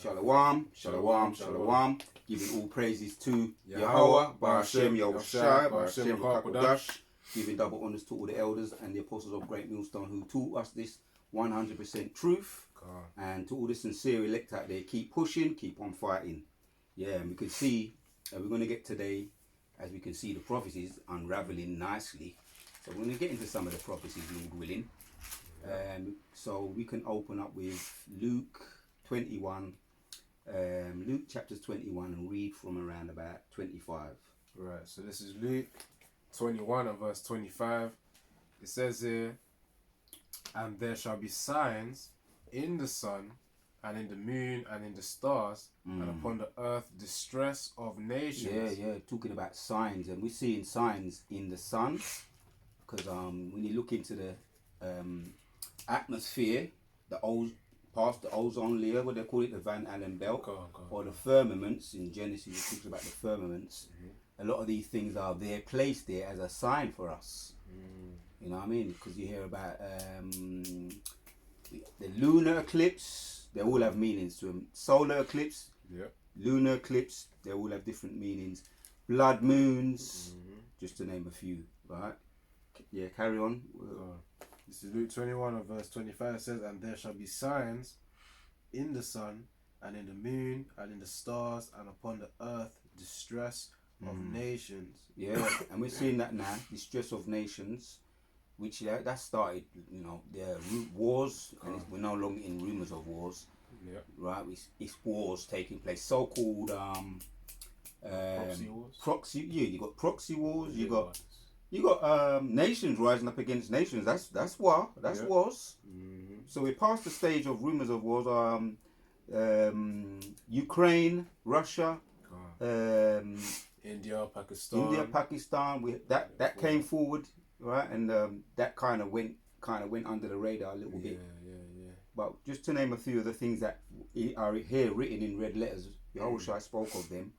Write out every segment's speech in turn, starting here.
Shalom, shalom, shalom. Giving all praises to Yahweh, Ba'ashem, Yahushai, Ba'ashem, Kakodash. Giving double honors to all the elders and the apostles of Great Millstone who taught us this 100% truth. And to all the sincere elect out there, keep pushing, keep on fighting. Yeah, and we can see, we're going to get today, as we can see, the prophecies unraveling nicely. So we're going to get into some of the prophecies, Lord willing. So we can open up with Luke 21, Luke chapters 21, and read from around about 25. Right, so this is Luke 21 and verse 25. It says here, "And there shall be signs in the sun, and in the moon, and in the stars, and upon the earth distress of nations." Yeah, talking about signs, and we're seeing signs in the sun, because when you look into the atmosphere, past the ozone layer, what they call it, the Van Allen belt, or the firmaments. In Genesis, it talks about the firmaments. A lot of these things are there, placed there as a sign for us. You know what I mean? Because you hear about the lunar eclipse, they all have meanings to them. Solar eclipse, lunar eclipse, they all have different meanings. Blood moons, just to name a few, right? Yeah, carry on. This is Luke 21 and verse 25. It says, "And there shall be signs in the sun, and in the moon, and in the stars, and upon the earth distress of nations." Yeah, and we're seeing that now, distress of nations, which that started, you know, the wars, and we're no longer in rumors of wars, right? It's wars taking place, so-called proxy wars. You got proxy wars, you got nations rising up against nations. That's war. That's wars. So we're past the stage of rumors of wars. Ukraine, Russia, India, Pakistan. That came forward, right? And that kind of went under the radar a little bit. Yeah. But just to name a few of the things that are here written in red letters, Yahushua spoke of them.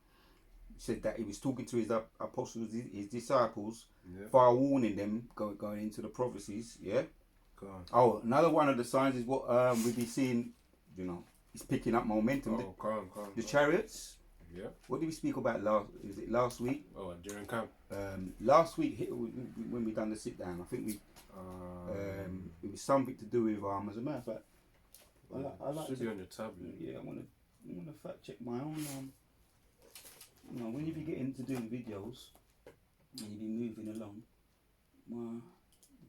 Said that he was talking to his apostles, his disciples, forewarning them going into the prophecies. Oh, another one of the signs is what we've been seeing. You know, it's picking up momentum. The Chariots. Yeah. What did we speak about last week? Oh, during camp. Last week when we done the sit down, I think it was something to do with as a matter of fact. I like should be on your tablet. Yeah, I want to fact check my own. You know, when you be getting to doing videos and you be moving along, the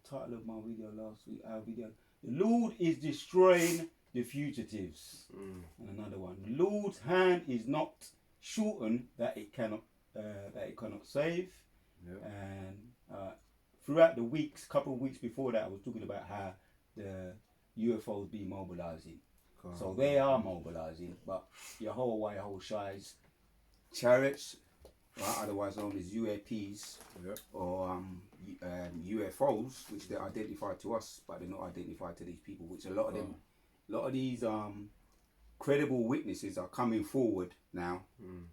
title of my video last week, our video, "The Lord is destroying the fugitives." And another one, "The Lord's hand is not shortened that it cannot save." And throughout the weeks, couple of weeks before that, I was talking about how the UFOs be mobilizing. So they are mobilizing, but Yahweh Yahushai's Chariots, otherwise known as UAPs, or UFOs, which they're identified to us, but they're not identified to these people. Which a lot of these credible witnesses are coming forward now,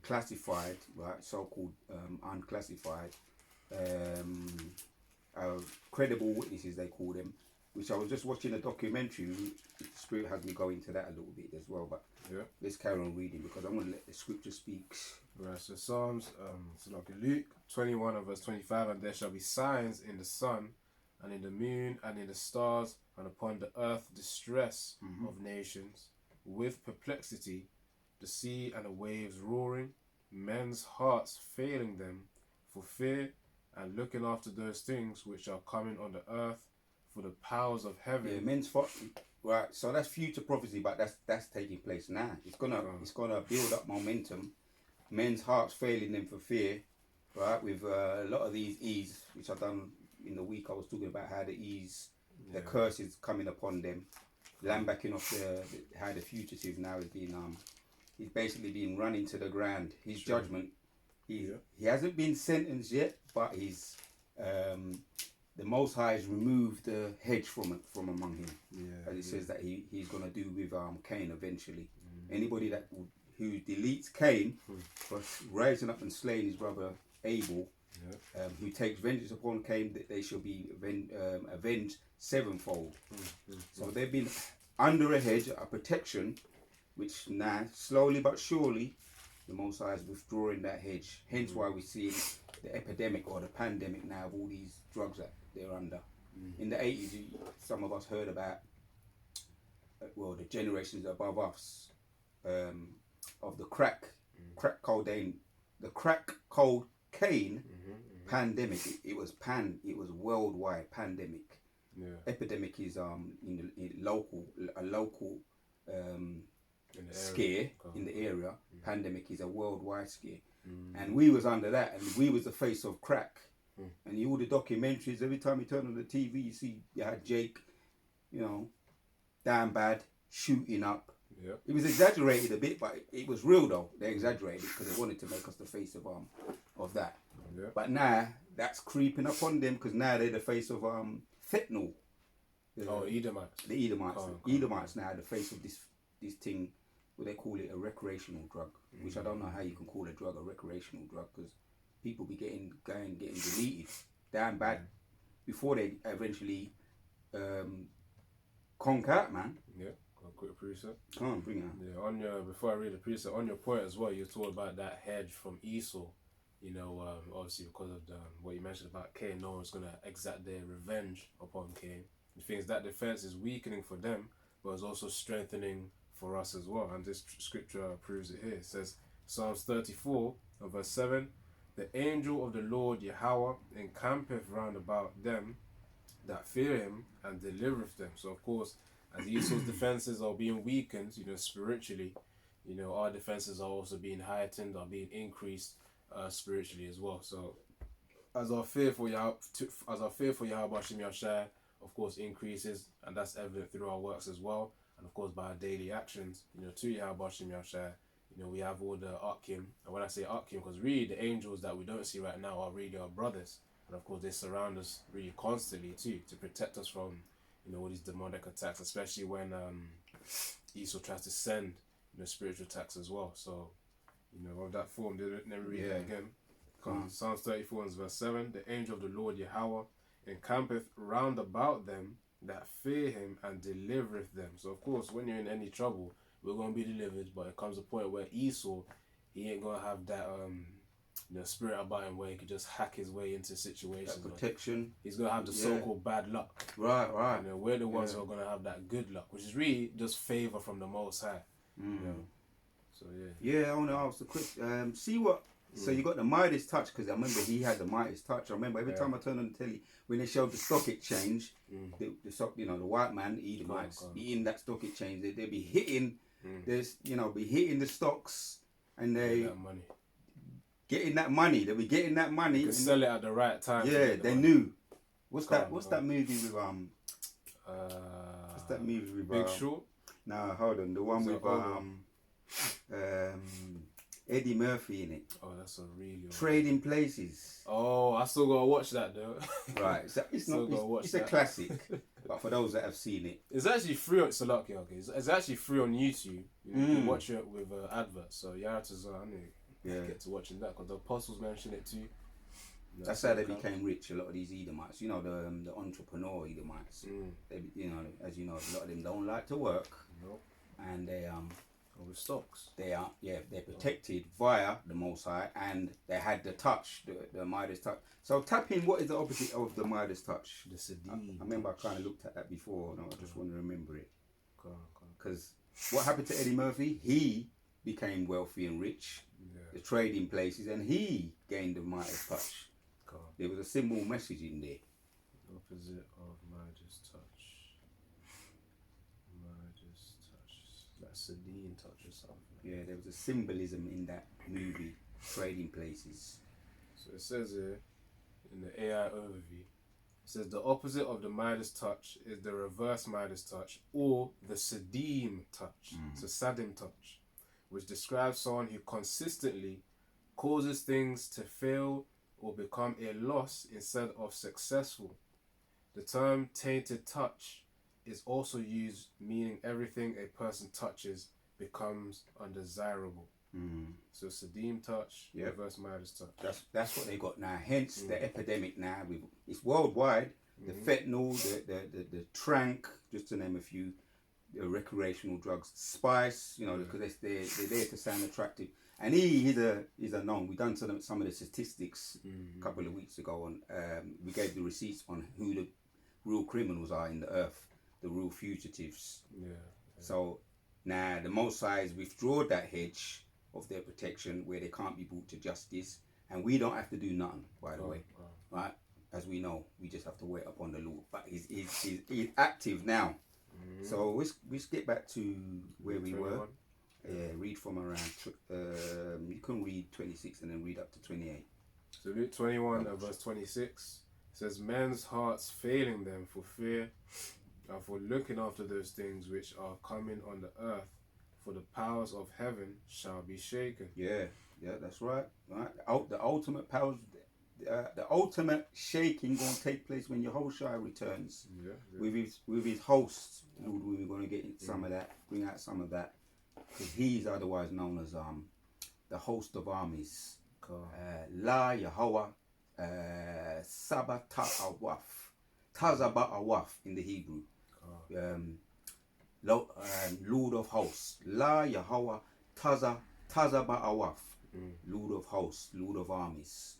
classified, right? So-called unclassified, credible witnesses they call them. Which I was just watching a documentary. The Spirit has me go into that a little bit as well, but let's carry on reading because I want to let the scripture speak. Right, so Psalms, Luke 21 and verse 25, "And there shall be signs in the sun, and in the moon, and in the stars, and upon the earth distress of nations, with perplexity, the sea and the waves roaring, men's hearts failing them for fear, and looking after those things which are coming on the earth, for the powers of heaven." Yeah, men's right. So that's future prophecy, but that's taking place now. It's gonna build up momentum. Men's hearts failing them for fear, right? With a lot of these E's, which I've done in the week. I was talking about how the E's, the curse is coming upon them. Lambacking off how the fugitive now is being he's basically being run into the ground. His judgment. He hasn't been sentenced yet, but he's the Most High has removed the hedge from among him. As it says that he's gonna do with Cain eventually. Anybody who deletes Cain for rising up and slaying his brother Abel, who takes vengeance upon Cain, that they shall be avenged sevenfold. So they've been under a hedge, a protection, which now, slowly but surely, the Most High is withdrawing that hedge. Hence why we see the epidemic or the pandemic now of all these drugs that they're under. In the 80s, some of us heard about, well, the generations above us, of the crack cocaine, the crack cocaine pandemic. It was worldwide pandemic. Yeah. Epidemic is a local scare in the area. Pandemic is a worldwide scare, and we was under that, and we was the face of crack. And all the documentaries, every time you turn on the TV, you had Jake, damn bad, shooting up. Yeah. It was exaggerated a bit, but it was real though. They exaggerated it because they wanted to make us the face of that. Yeah. But now that's creeping up on them because now they're the face of fentanyl. Edomites. The Edomites. Edomites now the face of this thing, what they call it, a recreational drug, which I don't know how you can call a drug a recreational drug because people be getting deleted damn bad before they eventually conk out, man. Yeah. Quick precept. Come on, bring it on. Yeah, before I read the precept, on your point as well, you talk about that hedge from Esau. Obviously because of what you mentioned about Cain, no one's gonna exact their revenge upon Cain. The thing is that defense is weakening for them, but it's also strengthening for us as well. And this scripture proves it here. It says, Psalms 34, verse 7, the angel of the Lord Yahweh encampeth round about them that fear him and delivereth them. So of course, as Esau's defenses are being weakened, spiritually, our defenses are also being heightened, are being increased spiritually as well. So as our fear for Yahweh Hashem Yahshai, of course, increases, and that's evident through our works as well, and of course by our daily actions, to Yahweh Hashem Yahshai, we have all the Akim, and when I say Akim, because really the angels that we don't see right now are really our brothers, and of course they surround us really constantly too, to protect us from all these demonic attacks, especially when Esau tries to send spiritual attacks as well. So of that form, they never read that again. Psalms 34 verse 7, the angel of the Lord Yahweh encampeth round about them that fear him and delivereth them. So of course, when you're in any trouble, we're going to be delivered, but it comes a point where Esau, he ain't going to have that spirit about him where he could just hack his way into situations. That protection. He's going to have the so-called bad luck. Right. We're the ones who are going to have that good luck, which is really just favor from the Most High. So I want to ask a quick. See what? So you got the Midas touch, because I remember he had the Midas touch. I remember every time I turned on the telly when they showed the stock exchange, the white man, the Edomites, eating that stock exchange, they'd be hitting. There's be hitting the stocks, and they getting that money. They'll be getting that money. You can sell it at the right time. Yeah, they knew. What's that movie with What's that movie with Big Short? No, hold on. The one with Eddie Murphy in it. Oh, that's a really Trading Places. Oh, I still gotta watch that though. Right, so it's a classic. But for those that have seen it, it's actually free on Salaki. Okay, it's actually free on YouTube. You can watch it with adverts. So get to watching that because the apostles mention it too. That's how they became rich. A lot of these Edomites, the entrepreneur Edomites. They, as you know, a lot of them don't like to work, and they with stocks. They're protected via the Most High, and they had the touch, the Midas touch. So tapping, what is the opposite of the Midas touch? The Sadiq. I remember I kind of looked at that before. I just want to remember it. Because what happened to Eddie Murphy? He became wealthy and rich. The trading places, and he gained the Midas touch. There was a symbol message in there. The opposite of Midas touch. Like Sadine touch or something. Yeah, there was a symbolism in that movie, Trading Places. So it says here, in the AI overview, it says the opposite of the Midas touch is the reverse Midas touch, or the Sadim touch. So Sadim touch, which describes someone who consistently causes things to fail or become a loss instead of successful. The term tainted touch is also used meaning everything a person touches becomes undesirable. So Sadim touch, reverse Midas touch. That's what they got now. Hence the epidemic now. It's worldwide. The fentanyl, the trank, just to name a few. recreational drugs, spice, you know, because they're there to sound attractive. And he's a known. We done some of the statistics a couple of weeks ago on. We gave the receipts on who the real criminals are in the earth, the real fugitives. Yeah. So now the Most High has withdrawn that hedge of their protection where they can't be brought to justice, and we don't have to do nothing. By the way, right? As we know, we just have to wait upon the Lord. But he's active now. So let's get back to where we were. Yeah, read from around. You can read 26 and then read up to 28. So Luke 21 and verse 26 says, "Men's hearts failing them for fear and for looking after those things which are coming on the earth, for the powers of heaven shall be shaken." Yeah, that's right. Right. The ultimate powers, the ultimate shaking going to take place when Yehoshua returns. With his hosts. Lord, we're going to get some of that, bring out some of that. Because he's otherwise known as the host of armies. La Yahweh Sabata Awaf. Tazaba Awaf in the Hebrew. Lord of hosts. La Yahweh Tazaba Awaf. Lord of hosts, Lord of armies.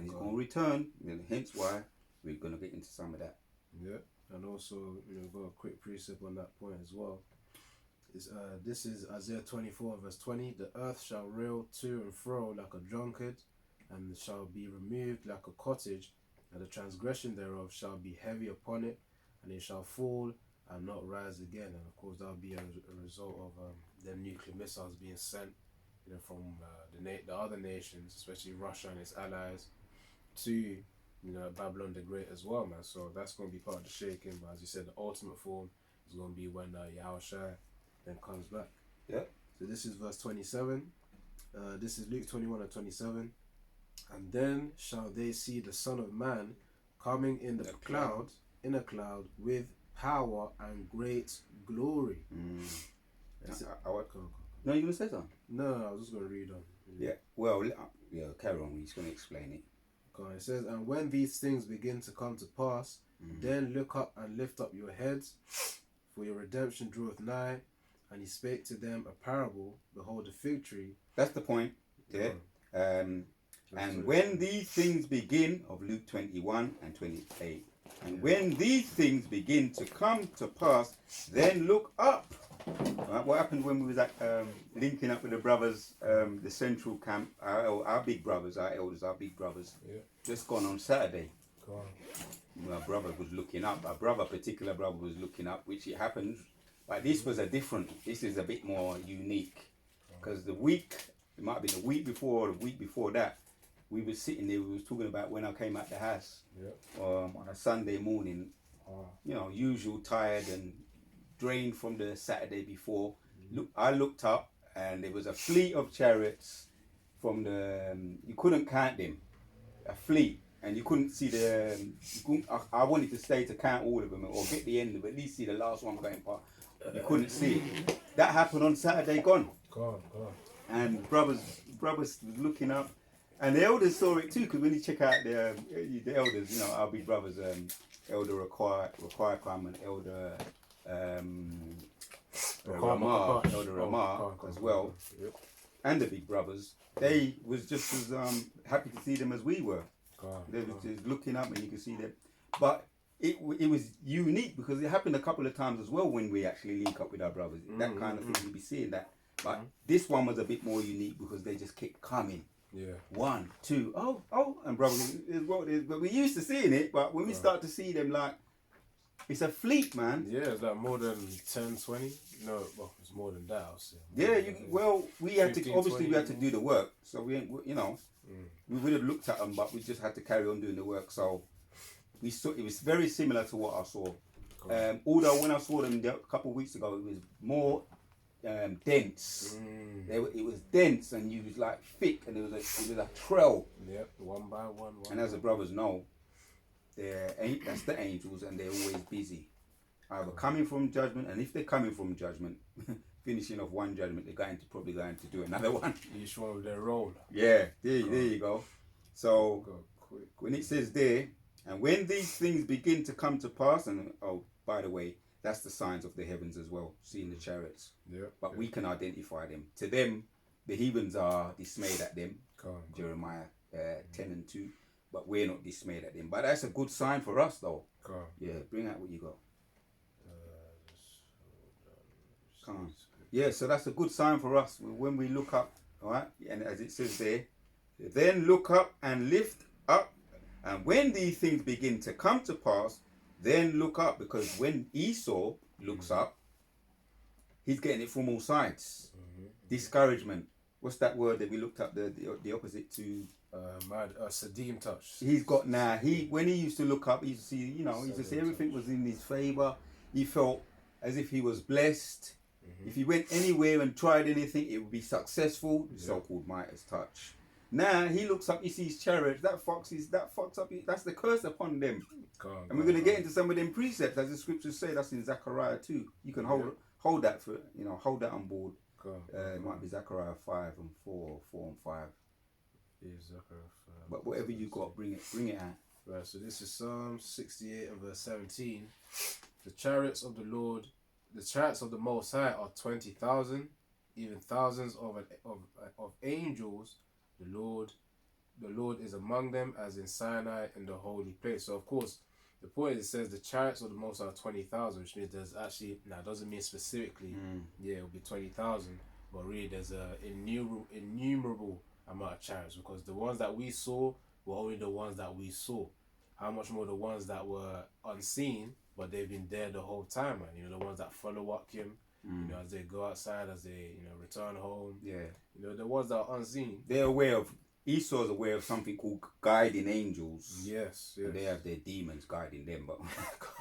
He's going to return, hence why we're going to get into some of that. Yeah, and also, got a quick precept on that point as well. This is Isaiah 24 verse 20. "The earth shall rail to and fro like a drunkard, and shall be removed like a cottage, and the transgression thereof shall be heavy upon it, and it shall fall and not rise again." And of course, that will be a result of the nuclear missiles being sent, from the other nations, especially Russia and its allies, to Babylon the Great as well, man. So that's going to be part of the shaking. But as you said, the ultimate form is going to be when Yahushua then comes back. Yeah. So this is verse 27. This is Luke 21 and 27. "And then shall they see the Son of Man coming in a cloud with power and great glory." No, you going to say something? No, I was just going to read on. Yeah. Well, carry on. He's going to explain it. It says, "And when these things begin to come to pass, then look up and lift up your heads, for your redemption draweth nigh. And he spake to them a parable, behold, a fig tree." That's the point. Yeah. And when these things begin, of Luke 21 and 28, and when these things begin to come to pass, then look up. Right, what happened when we was at linking up with the brothers, the central camp, our big brothers, our elders, our big brothers, just gone on Saturday. My brother was looking up. Particular brother was looking up, which it happened. But this is a bit more unique. Because it might have been the week before or the week before that, we were sitting there, we was talking about when I came out the house on a Sunday morning, usual tired and drained from the Saturday before. I looked up and there was a fleet of chariots from you couldn't count them, a fleet, and you couldn't see I wanted to stay to count all of them or get the end of it, at least see the last one going past. You couldn't see it. That happened on Saturday gone. And brothers was looking up, and the elders saw it too, because when you check out the elders, our big brothers, Elder Require Crumb and Elder Ramar as well, and the big brothers, they was just as happy to see them as we were. They was just looking up and you could see them. But it was unique because it happened a couple of times as well when we actually link up with our brothers. That kind of thing, you'd be seeing that. But this one was a bit more unique because they just kept coming. Yeah. 1, 2, and brothers, but we used to seeing it, but when we start to see them, like, it's a fleet, man. Yeah, it's like more than 10, 20. No, well, it's more than that, I'll say. Yeah, we had 15, to, obviously 20, we had to do the work, so we ain't, we would have looked at them, but we just had to carry on doing the work, so we saw, it was very similar to what I saw. Although when I saw them a couple of weeks ago, it was more dense. It was dense, and you was like thick, and it was a trail. Yep, one by one. And as the brothers know, that's the angels, and they're always busy, either coming from judgment, and if they're coming from judgment, finishing off one judgment, they're probably going to do another one. Each one with their role. Yeah, there you go. So when it says there, and when these things begin to come to pass, and by the way, That's the signs of the heavens as well, seeing the chariots. Yeah. But we can identify them. To them, the heathens are dismayed at them. Jeremiah 10 and 2. But we're not dismayed at them. But that's a good sign for us, though. Yeah, bring out what you got. Come on. Yeah, so that's a good sign for us when we look up, all right? And as it says there, then look up and lift up. And when these things begin to come to pass, then look up. Because when Esau looks up, he's getting it from all sides. Discouragement. What's that word that we looked up, the opposite to? Sadim touch. He's got now, when he used to look up, he used to see, he used to see everything was in his favour. He felt as if he was blessed. If he went anywhere and tried anything, it would be successful. So-called Midas touch. Now he looks up, he sees chariots. That fucks up. That's the curse upon them. And we're going to get into some of them precepts, as the scriptures say. That's in Zechariah 2. You can hold that for hold that on board. It might be Zechariah 5 and 4, 4 and 5. Yeah, Zechariah 5. But whatever you got, bring it out. Right. So this is Psalm 68 and verse 17. The chariots of the Lord. The chariots of the Most High are 20,000, even thousands of angels. The Lord is among them, as in Sinai in the holy place. So of course, the point is, it says the chariots of the Most High are 20,000, which means there's actually, now it doesn't mean specifically, it'll be 20,000, but really there's a innumerable amount of chariots, because the ones that we saw were only the ones that we saw. How much more the ones that were unseen, but they've been there the whole time, man. The ones that follow Akim, as they go outside, as they, return home. Yeah. The ones that are unseen. They're aware of, Esau's aware of something called guiding angels. Yes. And they have their demons guiding them, but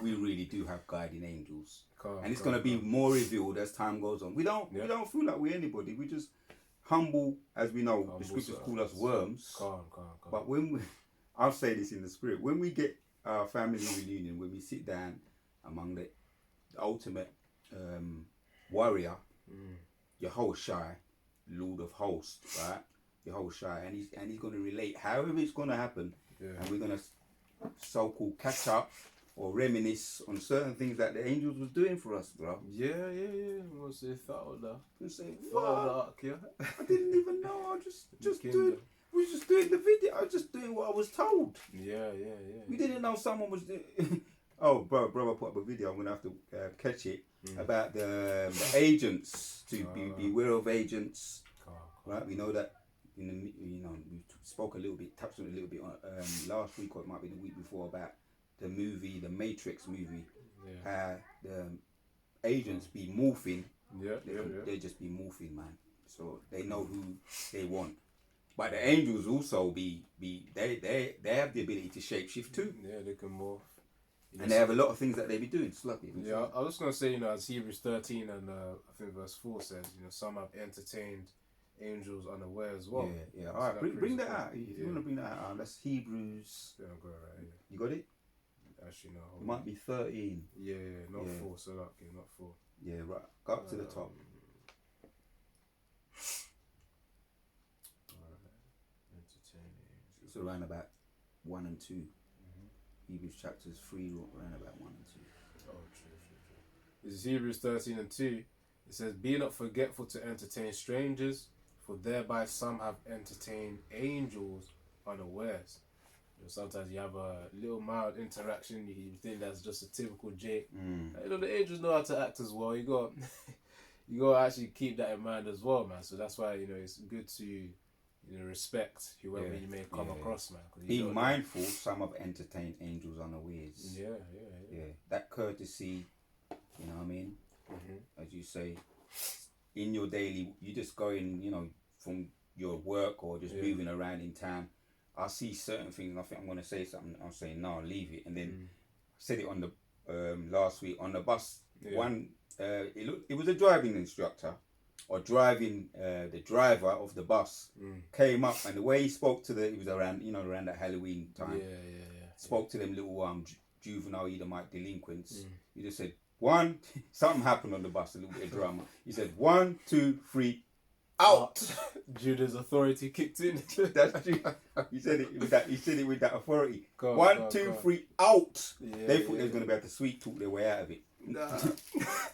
we really do have guiding angels. And it's going to be more revealed as time goes on. We don't feel like we're anybody. We just humble, as we know, the scriptures call us worms. But I'll say this in the spirit, when we get our family reunion, when we sit down among the ultimate warrior, Yehoshai, Lord of Hosts, right? Yehoshai, and he's going to relate however it's going to happen, and we're going to so-called catch up or reminisce on certain things that the angels was doing for us, bro. Yeah. We'll say that. And say, what? I didn't even know. I just doing. We was just doing the video. I was just doing what I was told. Yeah. We didn't know someone was doing. Oh, brother put up a video. I'm gonna have to catch it about the agents to beware of agents. Right, we know that. We spoke a little bit, touched on it a little bit on last week, or it might be the week before, about the movie, the Matrix movie. How the agents be morphing. They just be morphing, man. So they know who they want. But the angels also they have the ability to shapeshift too. Yeah, they can morph. And they have a lot of things that they be doing. Yeah, I was just gonna say, as Hebrews 13 and I think verse 4 says, some have entertained angels unaware as well. Yeah. All right, bring that out. If you want to bring that out, that's Hebrews. Yeah, I'll go right here. You got it? Actually, no. It might be 13. Yeah, not 4. So not 4. Yeah, right. Go up to the top. It's around about 1 and 2. Hebrews chapters 3, around about 1 and 2. Oh, true. This is Hebrews 13 and 2. It says, "Be not forgetful to entertain strangers, for thereby some have entertained angels unawares." Sometimes you have a little mild interaction, you think that's just a typical Jake. The angels know how to act as well. You got to actually keep that in mind as well, man. So that's why it's good to respect whoever you may come across, man. Be mindful, some have entertained angels unawares. Yeah. That courtesy, you know what I mean? As you say, in your daily, you just going, from your work or just moving around in town. I see certain things and I think I'm going to say something. I'm saying, no, leave it. And then I said it on the last week on the bus. It was a driving instructor. Or driving, the driver of the bus came up, and the way he spoke to it was around that Halloween time. Spoke to them little juvenile Edomite delinquents. He just said, something happened on the bus, a little bit of drama. He said, 1, 2, 3, out. Judah's authority kicked in. That's true. He said it with that. He said it with that authority. 1, 2, 3, out. They thought they was going to be able to sweet talk their way out of it. Nah.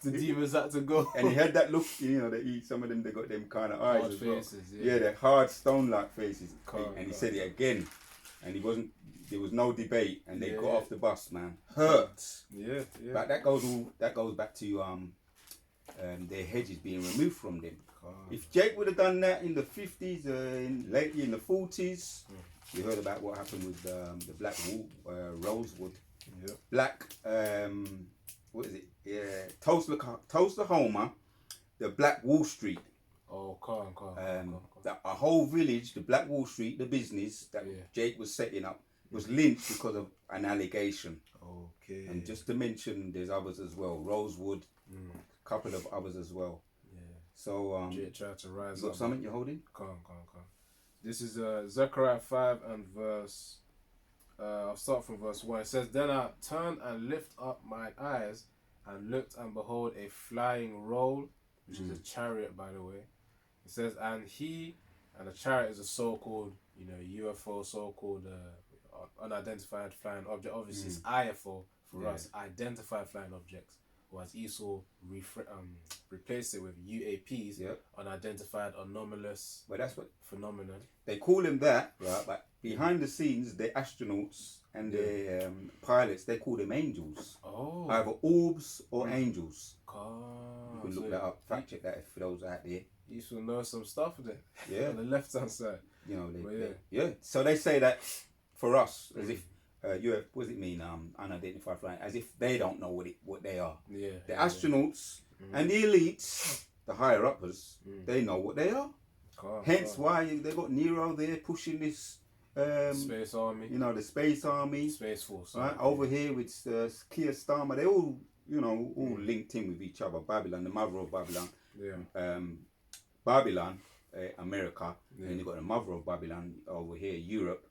The demons had to go. And he had that look, that some of them, they got them kind of eyes Hard as well. faces, Yeah, they're hard stone-like faces. Can't. He said it again, and there was no debate, and they got Yeah. off the bus, man. Hurt. Yeah. But that goes back to their hedges being removed from them. If Jake would have done that in the 50s, lately in the 40s, you heard about what happened with the black rosewood. Yeah. Black, what is it? Yeah, Tulsa, the Black Wall Street. Oh, calm. A whole village, the Black Wall Street, the business that Jake was setting up, was lynched because of an allegation. Okay. And just to mention, there's others as well. Rosewood, a couple of others as well. Yeah. So, Jake tried to rise you got up. something you're holding? Calm. This is Zechariah 5 and verse. I'll start from verse 1. It says, "Then I turned and lifted up my eyes and looked, and behold, a flying roll," which is a chariot, by the way. It says, and the chariot is a so-called, UFO, so-called unidentified flying object. Obviously, it's IFO for us, identified flying objects. Or as Esau replaced it with UAPs, unidentified anomalous phenomenon. They call them that, right? But behind the scenes, the astronauts and the pilots, they call them angels. Oh. Either orbs or angels. You can look that up, fact check that for those out there. You should know some stuff there. Yeah. On the left hand side. So they say that for us, as if what does it mean? Unidentified flying, as if they don't know what they are. Yeah. The astronauts and the elites, the higher uppers, they know what they are. Hence why they got Nero there pushing this Space Army. The Space Army, Space Force. right over here with Keir Starmer. They all all linked in with each other. Babylon, the mother of Babylon. Yeah. Babylon, America, and you got the mother of Babylon over here, Europe,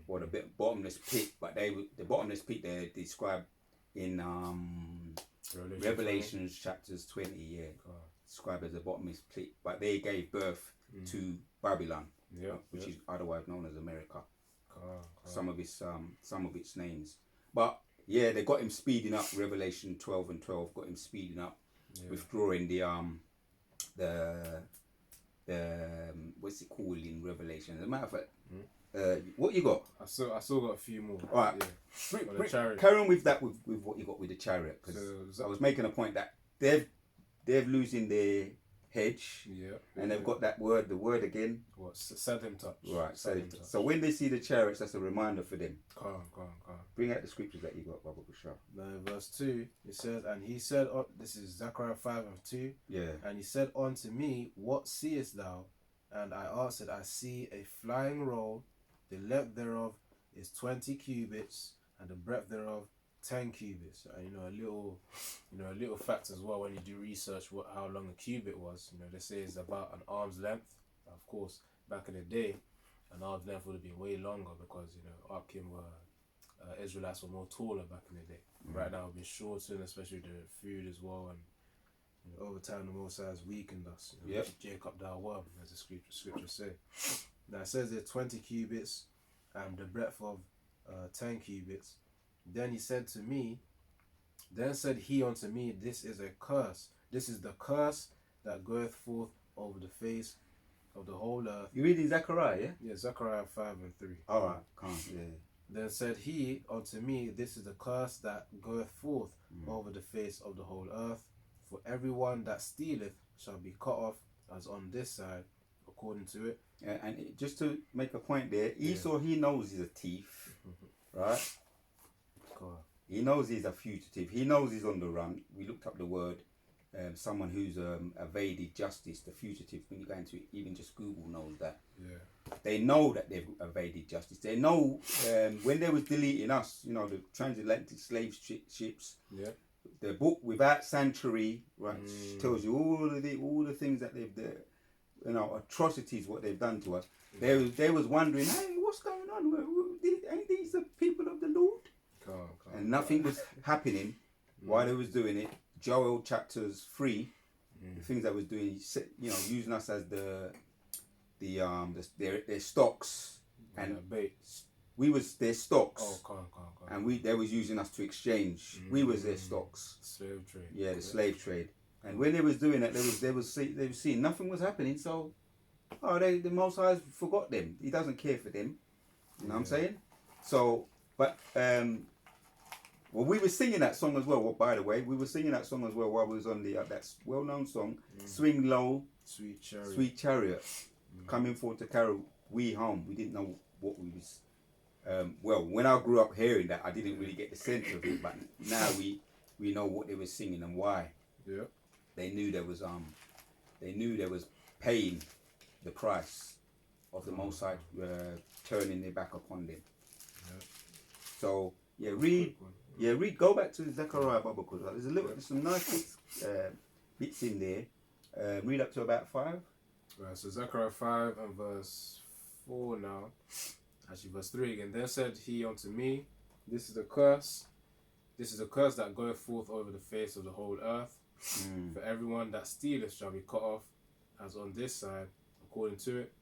or the bottomless pit. But the bottomless pit they describe in Revelations chapters 20, described as a bottomless pit. But they gave birth to Babylon, which is otherwise known as America. Some of its names, but they got him speeding up. Revelation 12 and 12 got him speeding up, withdrawing the what's it called in Revelation? As a matter of fact, what you got? I still got a few more. All right, carry on with that with what you got with the chariot, because I was making a point that they're losing their hedge, and they've got the word again. What? Set him touch. Right, so when they see the chariots, that's a reminder for them. Calm. Bring out the scriptures that you got, Baba Bashar. Now, verse 2, it says, and he said, this is Zechariah 5 and 2. Yeah. And he said unto me, what seest thou? And I answered, I see a flying roll. The length thereof is 20 cubits, and the breadth thereof 10 cubits. And a little fact as well when you do research how long a cubit was. They say it's about an arm's length. Of course, back in the day, an arm's length would have been way longer because Akim Israelites were more taller back in the day. Right now, we've been shortened, especially the food as well, and over time the Most High has weakened us. Jacob thou worm, as the scriptures say. Now it says there 20 cubits and the breadth of 10 cubits. Then said he unto me, this is a curse. This is the curse that goeth forth over the face of the whole earth. You reading Zechariah, yeah? Yeah, Zechariah 5 and 3. All right, come on, Then said he unto me, this is the curse that goeth forth over the face of the whole earth. For everyone that stealeth shall be cut off, as on this side, according to it. Just to make a point there, Esau, he knows he's a thief, right? He knows he's a fugitive. He knows he's on the run. We looked up the word, someone who's evaded justice, the fugitive. When you go into it, even just Google knows that. Yeah. They know that they've evaded justice. They know when they was deleting us, the transatlantic slave ships. Yeah. The book Without Sanctuary, right, tells you all the things that they've atrocities what they've done to us. They was wondering, hey, what's going on? Ain't these the people of the Lord? And nothing was happening while they was doing it. Joel chapters 3, the things that was doing, using us as their stocks and bait. we was their stocks. Oh, come. And they was using us to exchange. We was their stocks. Slave trade. Yeah, the slave trade. And when they was doing that, they was seeing nothing was happening. So, the Most High forgot them. He doesn't care for them. You know what I'm saying? So, but well, we were singing that song as well. Well, by the way, we were singing that song as well while we was on the that well-known song, "Swing Low, Sweet Chariot." Sweet Chariot, coming forward to carry we home. We didn't know what we was. Well, when I grew up hearing that, I didn't really get the sense of it. But now we know what they were singing and why. Yeah. They knew there was paying the price of the Most High turning their back upon them. Yeah. So read. Go back to Zechariah Bible because there's some nice bits in there. Read up to about 5. Right. So Zechariah 5 and verse 4 now. Actually, verse 3 again. Then said he unto me, This is the curse. This is a curse that goeth forth over the face of the whole earth. For everyone that stealeth shall be cut off, as on this side, according to it.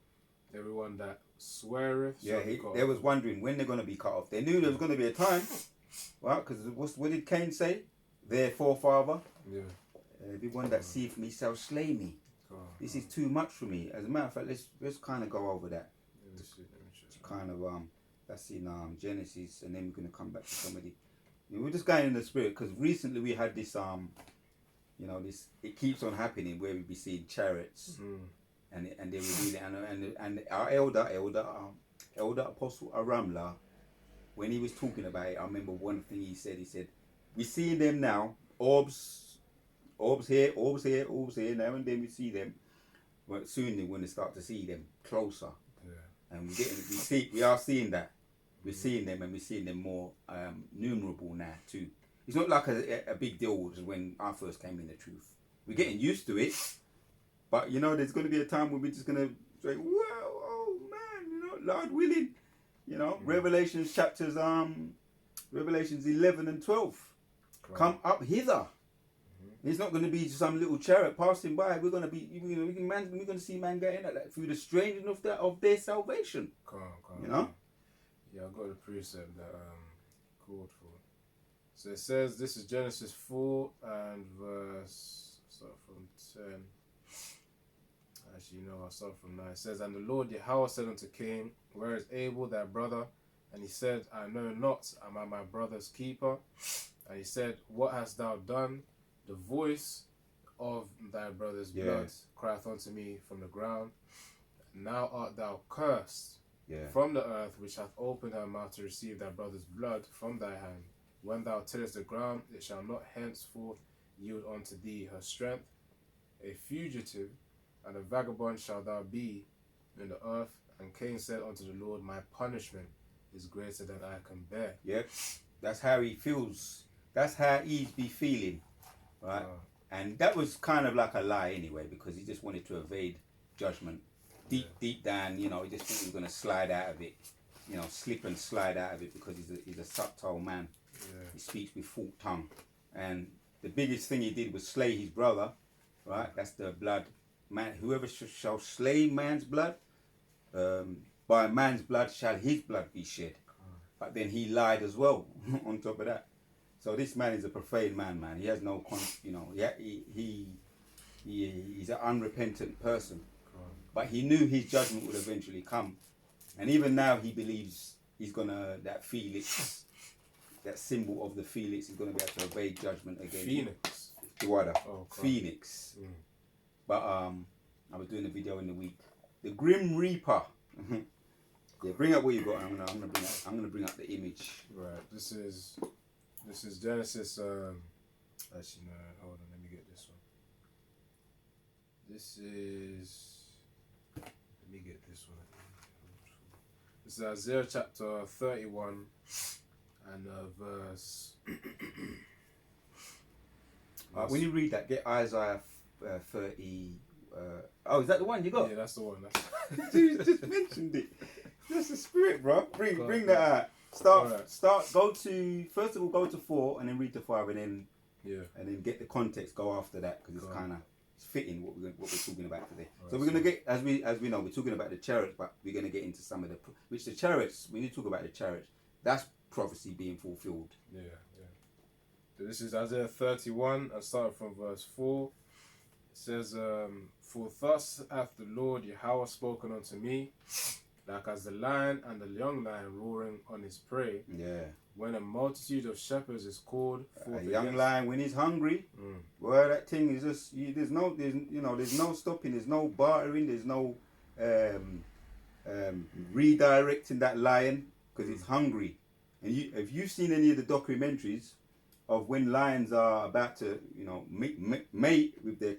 Everyone that sweareth shall be cut off. They was wondering when they're going to be cut off. They knew there was going to be a time, right? Because what did Cain say? Their forefather. Yeah. Everyone that seeth me shall slay me. This is too much for me. As a matter of fact, let's kind of go over that. Kind of that's in Genesis, and then we're going to come back to somebody. We're just going in the spirit because recently we had this this it keeps on happening where we be seeing chariots, and they were really and our elder apostle Aramla, when he was talking about it, I remember one thing he said we're seeing them now, orbs here now and then we see them, but soon they're going to start to see them closer. And we are seeing that. We're seeing them, and we're seeing them more numerable now too. It's not like a big deal when I first came in the truth. We're getting used to it, but there's going to be a time where we're just going to say, "Well, oh man, Lord willing, Revelations 11 and 12, come up hither." It's not going to be some little chariot passing by. We're going to be, we're going to see man getting at that through the stranging of their salvation. Come. Yeah, I got a precept that called for. So it says, this is Genesis 4 and verse, start from 10. Actually, I'll start from 9. It says, And the Lord Yahweh said unto Cain, Where is Abel thy brother? And he said, I know not, am I my brother's keeper? And he said, What hast thou done? The voice of thy brother's blood crieth unto me from the ground. Now art thou cursed from the earth, which hath opened her mouth to receive thy brother's blood from thy hand. When thou tillest the ground, it shall not henceforth yield unto thee her strength. A fugitive and a vagabond shalt thou be in the earth. And Cain said unto the Lord, My punishment is greater than I can bear. Yep, that's how he feels. That's how he's be feeling. Right, and that was kind of like a lie anyway, because he just wanted to evade judgment. Deep down, he just thought he was going to slide out of it, slip and slide out of it, because he's a subtle man. He speaks with forked tongue, and the biggest thing he did was slay his brother. Right, that's the blood man. Whoever shall slay man's blood, by man's blood shall his blood be shed. But then he lied as well. On top of that. So this man is a profane man. He has no, he's an unrepentant person. But he knew his judgment would eventually come. And even now he believes he's that Felix, that symbol of the Felix, is gonna be able to evade judgment again. Phoenix. Phoenix. But I was doing a video in the week. The Grim Reaper. Bring up what you got. I'm gonna bring up the image. Right. This is Genesis. Actually, no. Hold on. Let me get this one. Let me get this one. This is Isaiah chapter 31 and verse. When you read that, get Isaiah 30. Is that the one you got? Yeah, that's the one. Dude, just mentioned it. That's the spirit, bro. Bring that out. Go to, first of all, go to 4 and then read to 5 and then get the context, go after that, because it's kind of it's fitting what we're talking about today. Right, so we're gonna get, as we know, we're talking about the chariots, but we're gonna get into some of the chariots. When you talk about the chariots, that's prophecy being fulfilled. Yeah. So this is Isaiah 31, and starting from verse 4. It says, "For thus hath the Lord Yahweh spoken unto me, like as the lion and the young lion roaring on his prey. Yeah. When a multitude of shepherds is called forth A young against lion when he's hungry, well, that thing is just there's no stopping, there's no bartering, there's no redirecting that lion because it's hungry. And if you've seen any of the documentaries of when lions are about to mate with their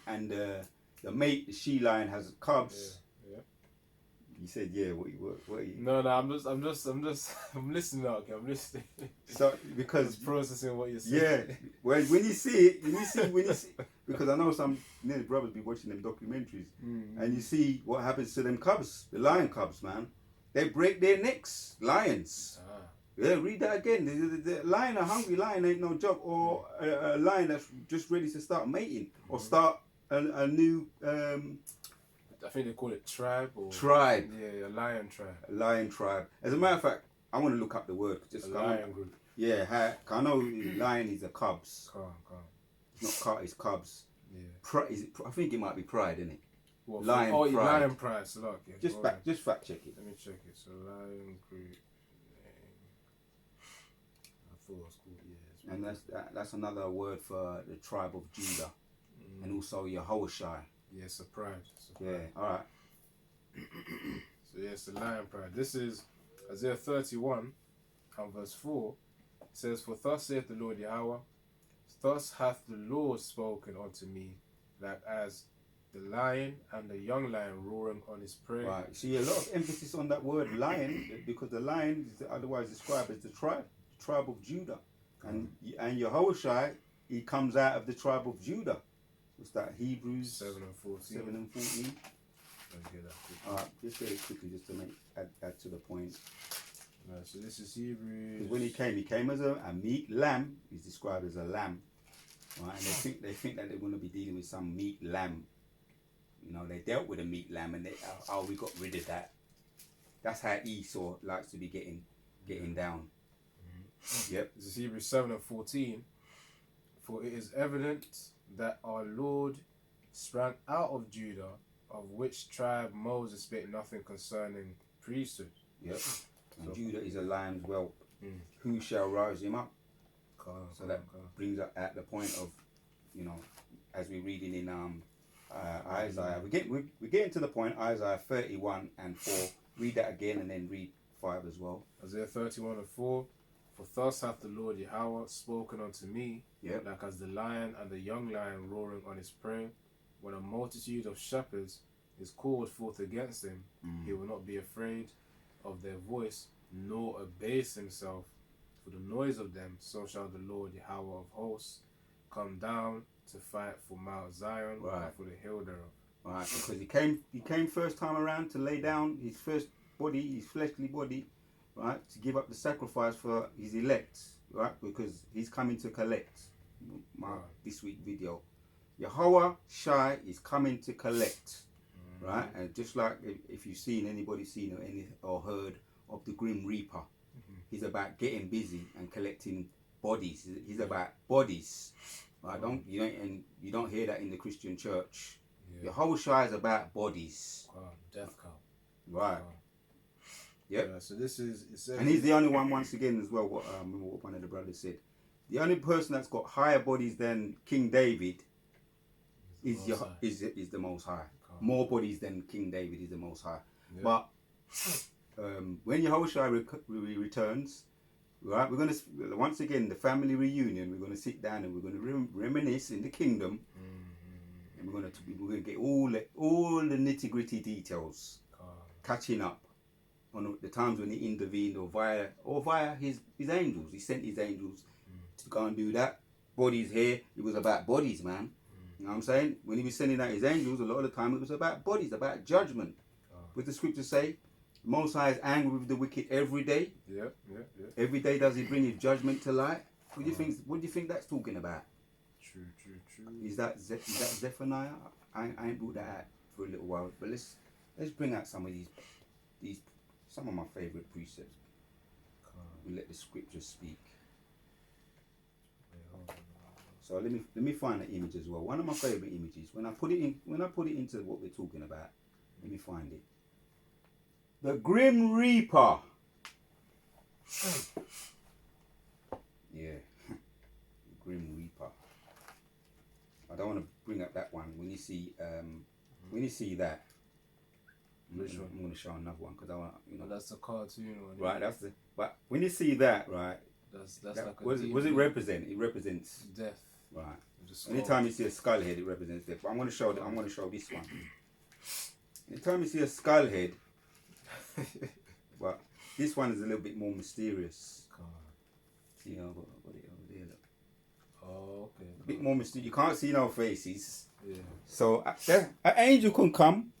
and the mate, the she lion has cubs. Yeah. You said yeah. What you? No, I'm listening. Okay, I'm listening. So because processing what you're saying. Yeah. Well, when you see it, because I know some brothers be watching them documentaries, and you see what happens to them cubs, the lion cubs, man. They break their necks, lions. Yeah, read that again. The lion, a hungry lion, ain't no joke. Or a lion that's just ready to start mating or start a new. I think they call it tribe. Tribe. Yeah, a lion tribe. A lion tribe. As a matter of fact, I want to look up the word. Just a lion group. Yeah, I know lion is a cubs. Calm. It's not it's cubs. Yeah. I think it might be pride, isn't it? What, lion pride. Lion pride. So look, yeah, just fact check it. Let me check it. So lion group. I thought it was called, yeah. And that's another word for the tribe of Judah, and also Yehoshai. Yeah, it's a pride. Yeah, all right. So yeah, it's the lion pride. This is Isaiah 31 and verse 4. It says, "For thus saith the Lord Yahweh, thus hath the Lord spoken unto me, like as the lion and the young lion roaring on his prey." Right. See, a lot of emphasis on that word lion, because the lion is otherwise described as the tribe of Judah, and Yehoshai, he comes out of the tribe of Judah. What's that? Hebrews 7 and 14. 7 and 14. Alright, just get it quickly just to add to the point. Right, so this is Hebrews. Because when he came as a meat lamb. He's described as a lamb, right? And they think that they're going to be dealing with some meat lamb. They dealt with a meat lamb, and we got rid of that. That's how Esau likes to be getting down. Yep. This is Hebrews 7 and 14. "For it is evident that our Lord sprang out of Judah, of which tribe Moses spake nothing concerning priesthood." Yep. And Judah is a lion's whelp. Who shall rouse him up? So that brings up at the point of, as we're reading in Isaiah. We're getting to the point, Isaiah 31 and 4. Read that again and then read 5 as well. Isaiah 31 and 4. "For thus hath the Lord Yahweh spoken unto me, like as the lion and the young lion roaring on his prey. When a multitude of shepherds is called forth against him, he will not be afraid of their voice, nor abase himself for the noise of them. So shall the Lord Yahweh of hosts come down to fight for Mount Zion and for the hill thereof." Right, because he came first time around to lay down his first body, his fleshly body, right, to give up the sacrifice for his elect, right, because he's coming to collect. This week video, Yahweh Shai is coming to collect, right? And just like if you've seen or heard of the Grim Reaper, he's about getting busy and collecting bodies. He's about bodies, right? You don't hear that in the Christian church. Yahweh Shai is about bodies. Death count. Right. Yep. So this is. And he's the only one, once again, as well. What one of the brothers said. The only person that's got higher bodies than King David is the Most High. More bodies than King David is the Most High. Yeah. But when Yehoshua returns, right, we're going to once again the family reunion. We're going to sit down and we're going to reminisce in the kingdom, and we're going to get all the nitty gritty details, catching up on the times when he intervened or via his angels. He sent his angels to go and do that. Bodies here. It was about bodies, man. You know what I'm saying? When he was sending out his angels, a lot of the time it was about bodies, about judgment. What the scriptures say, the Most High is angry with the wicked every day. Yeah. Every day does he bring his judgment to light. What do you think that's talking about? True. Is that Zephaniah? I ain't brought that out for a little while, but let's bring out some of these some of my favourite precepts. We let the scriptures speak. So let me find the image as well. One of my favourite images. When I put it into what we're talking about, let me find it. The Grim Reaper. Yeah, the Grim Reaper. I don't want to bring up that one. When you see that, I'm going to show another one because I want that's the cartoon one. Right, but when you see that, right, that's that, like a what does it represent? It represents death. Right. Anytime you see a skull head, it represents death. But I'm going to show this one. Anytime you see a skull head, but this one is a little bit more mysterious. See, I've got it over there. Look. Oh, okay. A bit more mysterious. You can't see no faces. Yeah. So an angel can come.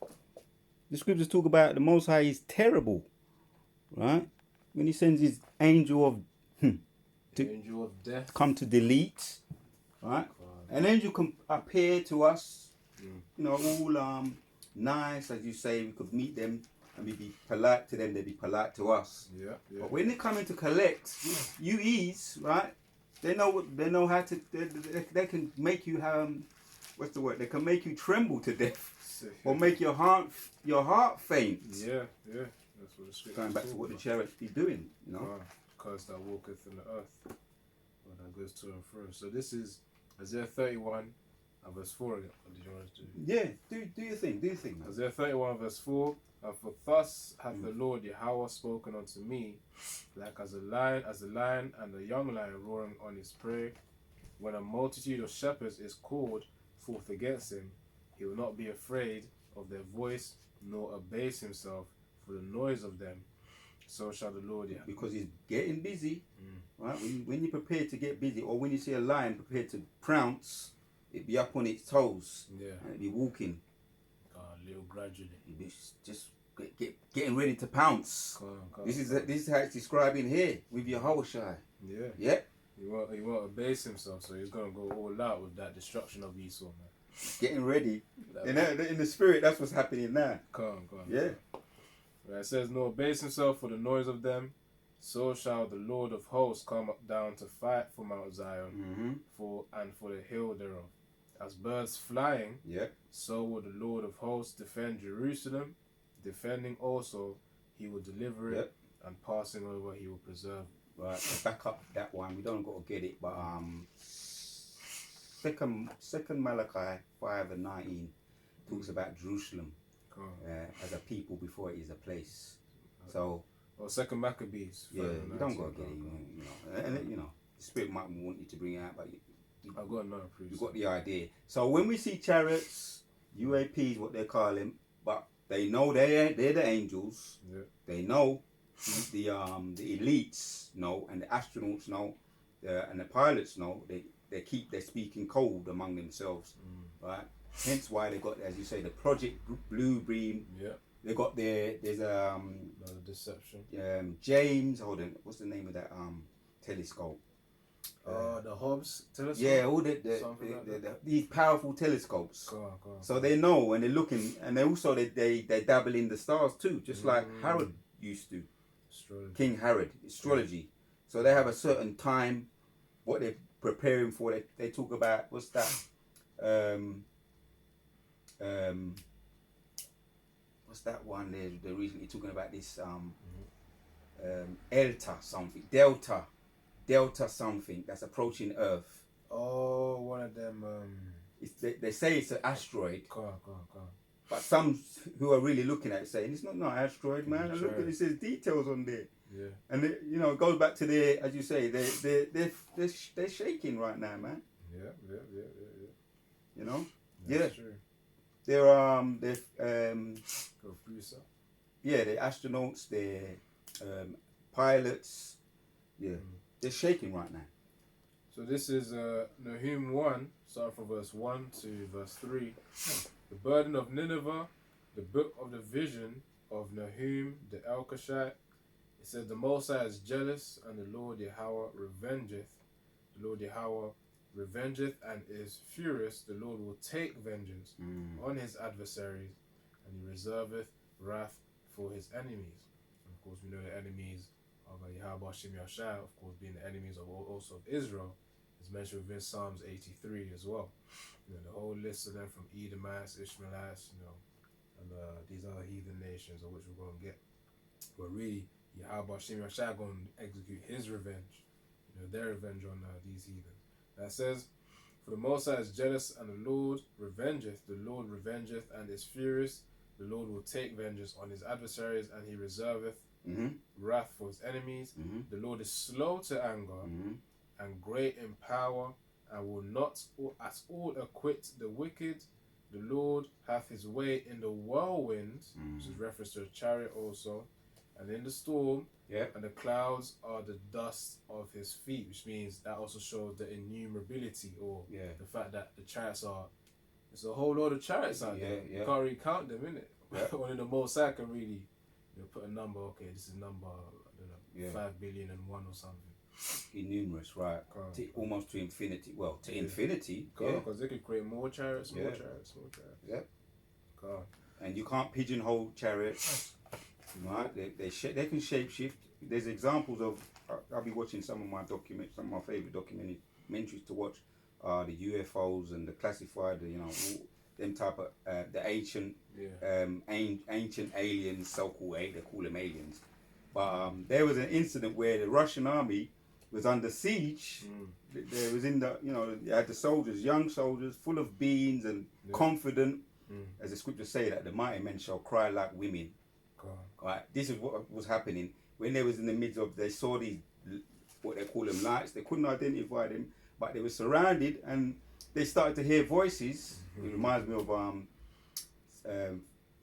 The scriptures talk about the Most High is terrible, right? When he sends his angel of angel of death come to delete, right? An angel can appear to us, all nice, as you say. We could meet them and we'd be polite to them. They'd be polite to us. Yeah. But when they come in to collect, you ease, right? They know how to. They can make you what's the word? They can make you tremble to death, or make your heart faint. Yeah. That's what the scripture. Going back to what the chariots be doing, Because that walketh in the earth, when that goes to and fro. So this is Isaiah 31, verse 4 again. What did you want to do? Yeah, do your thing. Isaiah 31, verse 4. For thus hath the Lord Yahweh spoken unto me, like as a lion and a young lion roaring on his prey. When a multitude of shepherds is called forth against him, he will not be afraid of their voice, nor abase himself for the noise of them. So shall the Lord Yahweh. Because he's getting busy, right? When you prepare to get busy, or when you see a lion prepared to pounce, it be up on its toes, and it be walking. A little gradually. It be just getting ready to pounce. This is how it's describing here with Yahushua. Yeah. Yep. He won't abase himself, so he's gonna go all out with that destruction of Esau, man. Getting ready. In the spirit, that's what's happening now. Come on. Yeah. Where it says, "Nor abase himself for the noise of them, so shall the Lord of hosts come up down to fight for Mount Zion, for the hill thereof. As birds flying, so will the Lord of hosts defend Jerusalem. Defending also, he will deliver it, and passing over, he will preserve." Right, so back up that one. We don't got to get it, but Second Malachi 5:19 talks about Jerusalem as a people before it is a place. So, Second Maccabees. Yeah, you don't got to get it, and the Spirit might want you to bring it out, but I've got another proof. You got the idea. So when we see chariots, UAPs, what they call them, but they know they're the angels. Yeah. They know the elites know, and the astronauts know, and the pilots know. They keep their speaking code among themselves, right? Hence why they got, as you say, the Project Blue Beam. Yeah. They got there's no deception. James, hold on, what's the name of that telescope? The Hobbs telescope. Yeah, all these powerful telescopes. Go on. So they know, and they're looking, and they also they dabble in the stars too, just like Herod used to. Astrology. King Herod, astrology. So they have a certain time, what they're preparing for. They talk about what's that? What's that one? They're recently talking about this Delta something that's approaching Earth. Oh, one of them. They say it's an asteroid. Go on. But some who are really looking at it saying it's not an asteroid, man. And look at it, says details on there. Yeah. And it goes back to their, as you say, they're shaking right now, man. Yeah. You know. That's true. They're they're astronauts, they're pilots. Yeah. They're shaking right now. So this is Nahum 1, starting from verse 1 to verse 3. The burden of Nineveh, the book of the vision of Nahum the Elkoshite. It says, the Most High is jealous, and the Lord Yahweh revengeth. The Lord Yahweh revengeth and is furious, the Lord will take vengeance on his adversaries, and he reserveth wrath for his enemies. And of course, we know the enemies of Yahweh Shem Yashai, of course, being the enemies of also of Israel, is mentioned within Psalms 83 as well. You know, the whole list of them from Edomites, Ishmaelites, you know, and these other heathen nations, of which we're going to get. But really, Yahweh Shem Yashai going to execute his revenge, you know, their revenge on these heathens. That says, for the Most High is jealous, and the Lord revengeth and is furious. The Lord will take vengeance on his adversaries, and he reserveth wrath for his enemies. The Lord is slow to anger and great in power, and will not at all acquit the wicked. The Lord hath his way in the whirlwind, which is reference to a chariot also, and in the storm, and the clouds are the dust of his feet, which means that also shows the innumerability, or the fact that the chariots are, there's a whole lot of chariots out there. You can't really count them, innit? Only the Most High can really, you know, put a number, okay, this is number, I don't know, 5 billion and one or something. Numerous, right? Almost to infinity. Well, to infinity. Because they could create more chariots, more chariots. And you can't pigeonhole chariots, right? They can shapeshift. There's examples of. I'll be watching some of my favorite documentaries to watch. The UFOs and the classified, you know, them type of the ancient aliens, so-called. They call them aliens. But there was an incident where the Russian army was under siege. There was you had the soldiers, young soldiers, full of beans and confident, as the scriptures say, that the mighty men shall cry like women. Right, this is what was happening when they was in the midst of. They saw these, what they call them, lights. They couldn't identify them, but they were surrounded, and they started to hear voices. It reminds me of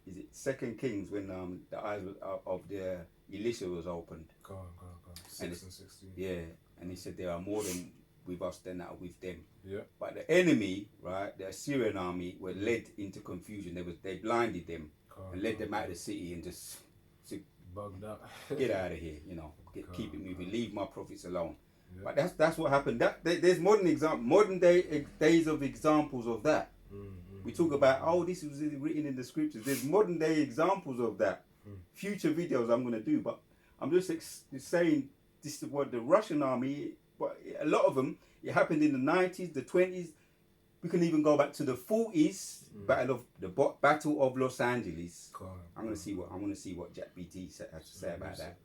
is it 2 Kings when the eyes of the Elisha was opened. 6 and 16. Yeah, and he said there are more than with us than that are with them. Yeah. But the enemy, right, the Assyrian army, were led into confusion. They blinded them and led them out of the city and just bugged out. Get out of here, you know. Keep it moving. Leave my prophets alone. Yeah. But that's what happened. There's modern days of examples of that. We talk about this was written in the scriptures. There's modern day examples of that. Future videos I'm going to do, but I'm just saying this is what the Russian army. But a lot of them, it happened in the 90s, the 20s. We can even go back to the 40s, Battle of Los Angeles. I'm going to see what Jack BT has to say about that.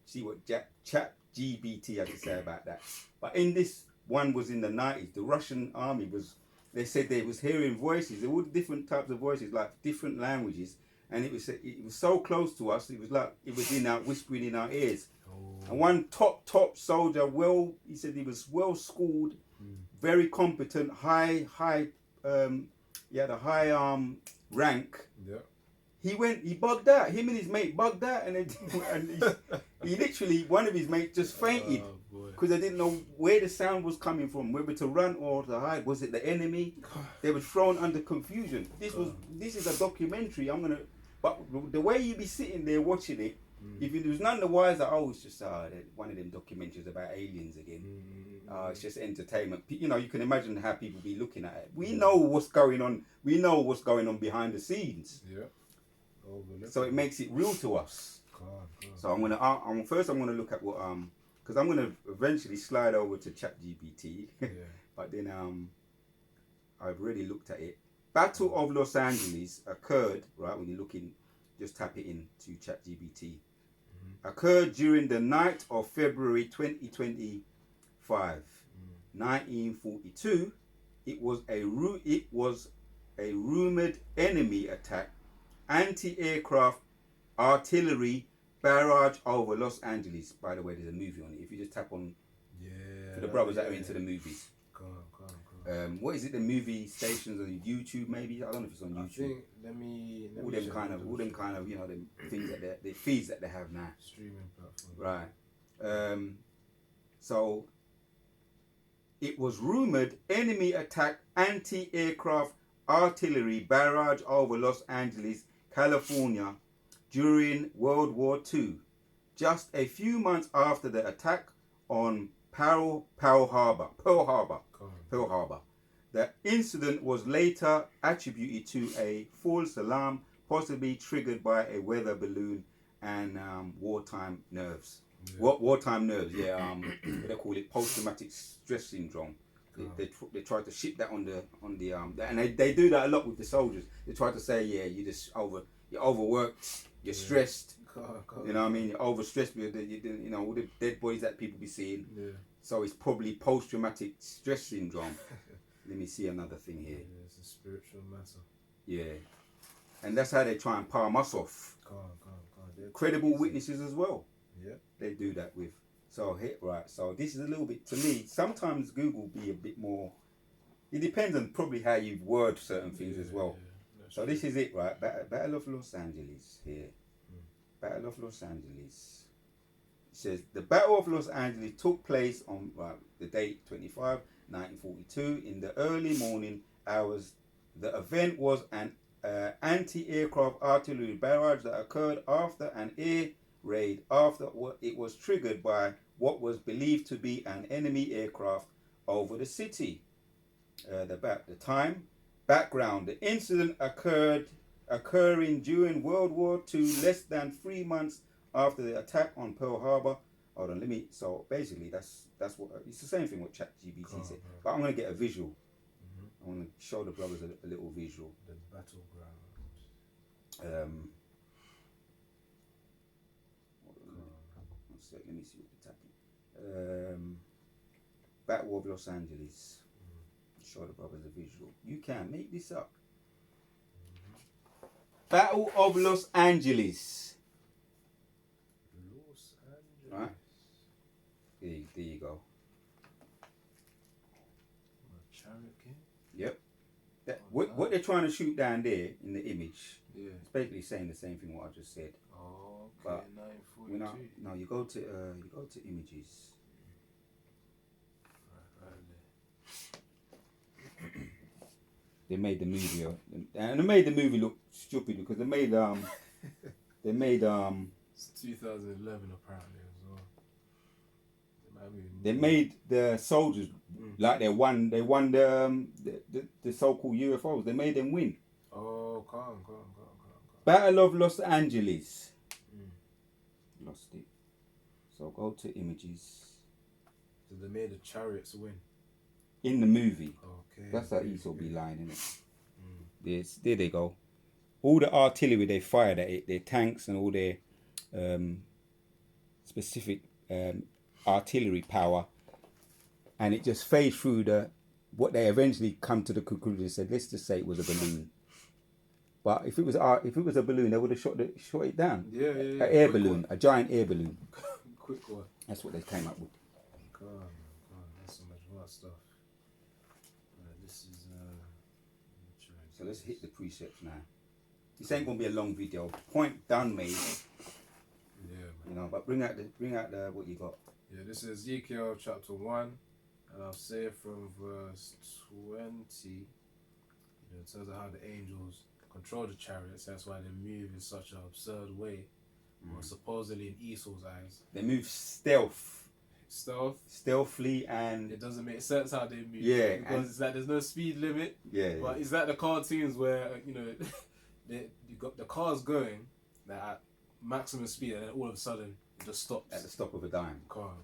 See what Chat GBT has to say about that. But in this one was in the 90s. The Russian army they said they was hearing voices, all different types of voices, like different languages, and it was so close to us. It was like it was whispering in our ears. And one top soldier, he said he was well schooled, very competent, he had a high rank. Yeah. He bugged out. Him and his mate bugged out, and he literally, one of his mates just fainted because they didn't know where the sound was coming from, whether to run or to hide. Was it the enemy? They were thrown under confusion. This is a documentary. But the way you be sitting there watching it, if it was none the wiser, it's just one of them documentaries about aliens again. It's just entertainment. You know, you can imagine how people be looking at it. We know what's going on. We know what's going on behind the scenes. Yeah. So it makes it real to us. So I'm gonna look at what because I'm gonna eventually slide over to ChatGPT. But then I've already looked at it. Battle of Los Angeles occurred, right, when you're looking, just tap it in to ChatGPT. Occurred during the night of February 2025, 1942. It was a rumored enemy attack, anti-aircraft artillery barrage over Los Angeles. By the way, there's a movie on it. If you just tap on, for the brothers that are into the movies. What is it? The movie stations on YouTube, maybe? I don't know if it's on YouTube. Let me all them kind of, you know, the things that the feeds that they have now. Streaming platform. Right. So it was rumored enemy attack, anti-aircraft artillery barrage over Los Angeles, California during World War II. Just a few months after the attack on Pearl Harbor. The incident was later attributed to a false alarm, possibly triggered by a weather balloon and wartime nerves. Yeah. Wartime nerves, yeah. What they call it, post-traumatic stress syndrome. They try to ship that on the and they do that a lot with the soldiers. They try to say, yeah, you're overworked, you're stressed. You know what I mean? You're overstressed with all the dead bodies that people be seeing. Yeah. So it's probably post-traumatic stress syndrome. Let me see another thing here. Yeah, it's a spiritual matter. Yeah. And that's how they try and palm us off. Credible witnesses as well. Yeah. They do that with. So, right. So this is a little bit, to me, sometimes Google be a bit more, it depends on probably how you word certain things as well. Yeah, so this is it, right? Battle of Los Angeles here. Battle of Los Angeles. It says, the Battle of Los Angeles took place on the date 25, 1942 in the early morning hours. The event was an anti-aircraft artillery barrage that occurred after an air raid after it was triggered by what was believed to be an enemy aircraft over the city. The time, background, the incident occurring during World War II, less than 3 months after the attack on Pearl Harbor. Hold on, so basically that's what, it's the same thing what ChatGPT said, but I'm going to get a visual. I want to show the brothers a little visual. The battleground. Let me see what it's happening. Battle of Los Angeles. Show the brothers a visual. You can make this up. Battle of Los Angeles. Right? There you go. Chariot King? Yep. What they're trying to shoot down there in the image, it's basically saying the same thing what I just said. Oh, okay. But 942. no, you go to images. Right They made the movie, and they made the movie look stupid because they made It's 2011 apparently as well. They made the soldiers like they won the so-called UFOs. They made them win. Oh, calm. Battle of Los Angeles. Lost it. So go to images. So they made the Chariots win. In the movie. Okay. That's how Esau be lying, isn't it? There they go. All the artillery they fired at it, their tanks and all their specific artillery power, and it just phased through what they eventually come to the conclusion and said, let's just say it was a balloon. But if it was a balloon, they would have shot it down. Yeah. An air balloon, a giant air balloon. Quick one. That's what they came up with. God, that's so much more stuff. This is So let's hit the precepts now. This ain't gonna be a long video. Point done, mate. Yeah, man. You know, but bring out the what you got. Yeah, this is Ezekiel chapter 1, and I'll say from verse 20. In terms of how the angels control the chariots, that's why they move in such an absurd way, or supposedly in Esau's eyes. They move stealthily, and it doesn't make sense how they move. Yeah, because it's like there's no speed limit. Yeah. But it's like the cartoons where you got the cars going at maximum speed, and then all of a sudden it just stops at the stop of a dime. Calm.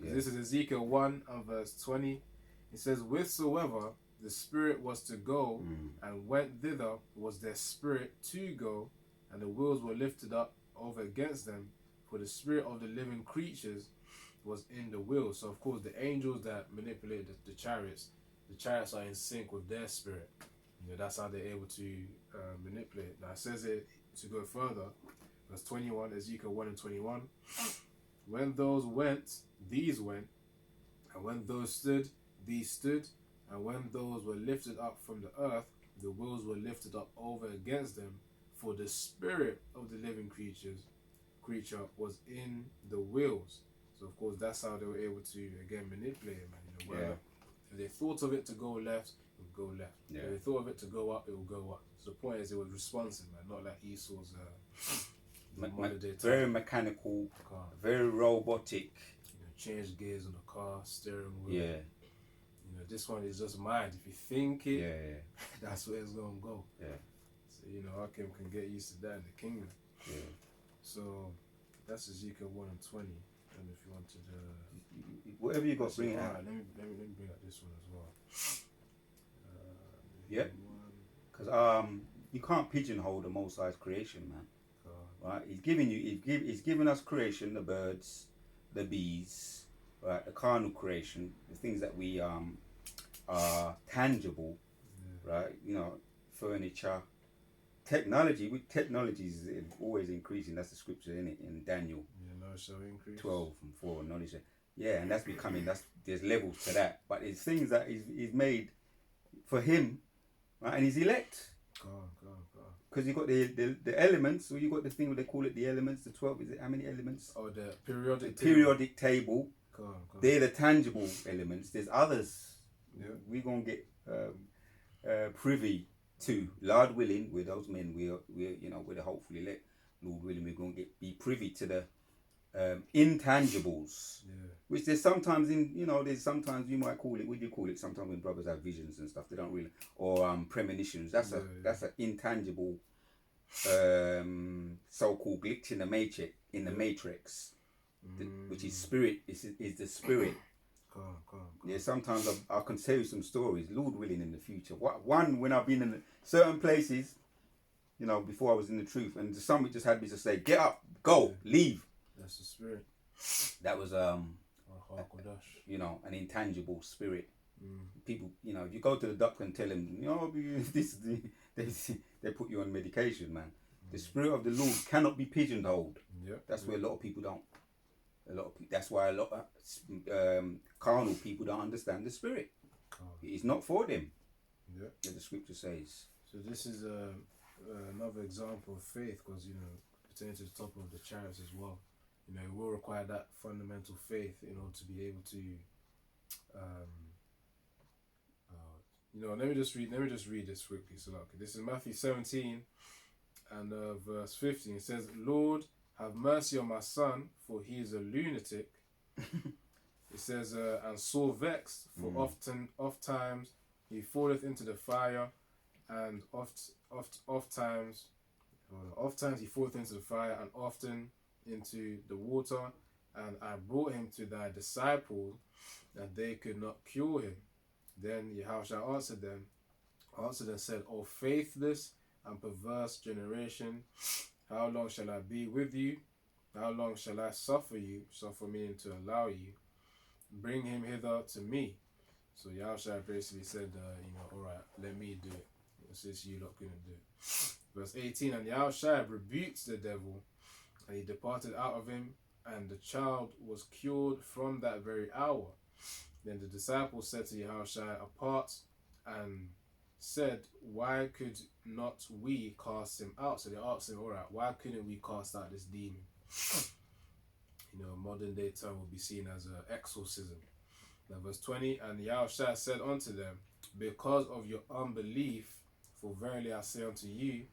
Yeah. This is Ezekiel 1 and verse 20. It says, "Whithersoever the spirit was to go, and went thither, was their spirit to go, and the wheels were lifted up over against them, for the spirit of the living creatures was in the wheels." So of course the angels that manipulate the chariots are in sync with their spirit. That's how they're able to manipulate. Now it says it to go further, verse 21, Ezekiel 1 and 21. "When those went, these went, and when those stood, these stood, and when those were lifted up from the earth, the wheels were lifted up over against them, for the spirit of the living creature was in the wheels." So of course that's how they were able to again manipulate it, man. If they thought of it to go left, it would go left. Yeah. If they thought of it to go up, it would go up. So the point is, it was responsive, man, not like Esau's very mechanical, very robotic. change gears on the car, steering wheel. Yeah. You know, this one is just mind. If you think it, Yeah. that's where it's gonna go. Yeah. So you know, Hakim can get used to that in the kingdom. Yeah. So that's Ezekiel 1:20. And if you wanted whatever you got, bring it out. Let me bring out this one as well. Yeah. Because you can't pigeonhole the Most High's creation, man. Right? He's given us creation, the birds, the bees, right? The carnal creation, the things that we are tangible, right? You know, furniture, technology. Technology is always increasing. That's the scripture in it in Daniel. Yeah, knowledge shall increase. 12:4 knowledge. Yeah, and that's becoming. There's levels to that, but it's things that he's made for him, right? And his elect. Because you got the elements, or you got the thing where they call it the elements, the 12, is it how many elements? Oh, the periodic periodic table. They're the tangible elements. There's others. Yeah. We're going to get privy to, Lord willing, with those men, we're the hopefully elect, Lord willing, we're going to be privy to the intangibles. Yeah. Which there's sometimes there's sometimes you might call it, what do you call it? Sometimes when brothers have visions and stuff, they don't really, or premonitions. That's an intangible, so-called glitch in the matrix, which is spirit. Is the spirit. Yeah, sometimes I can tell you some stories, Lord willing, in the future. One when I've been in certain places, before I was in the truth, and somebody just had me to say, "Get up, go, leave." That's the spirit. That was an intangible spirit. People, if you go to the doctor and tell them, they put you on medication, man. The spirit of the Lord cannot be pigeonholed. That's where a lot of people don't. That's why a lot of carnal people don't understand the spirit. It's not for them. Yeah, the scripture says. So this is another example of faith, because pertaining to the top of the chariots as well. It will require that fundamental faith in order to be able to. Let me just read this quickly. So, this is Matthew 17 and verse 15. It says, "Lord, have mercy on my son, for he is a lunatic." It says, "And sore vexed, for oft times he falleth into the fire, and oft times he falleth into the fire, and often into the water. And I brought him to thy disciples, that they could not cure him. Then Yahushua answered them and said, O faithless and perverse generation, how long shall I be with you? How long shall I suffer me to allow you? Bring him hither to me." So Yahushua basically said, all right, let me do it, since you lot couldn't do it. Verse 18, "And Yahushua rebuked the devil, and he departed out of him, and the child was cured from that very hour. Then the disciples said to Yahushua apart, and said, Why could not we cast him out? So they asked him, all right, why couldn't we cast out this demon? Modern day term will be seen as an exorcism. Now verse 20, "And Yahushua said unto them, Because of your unbelief, for verily I say unto you,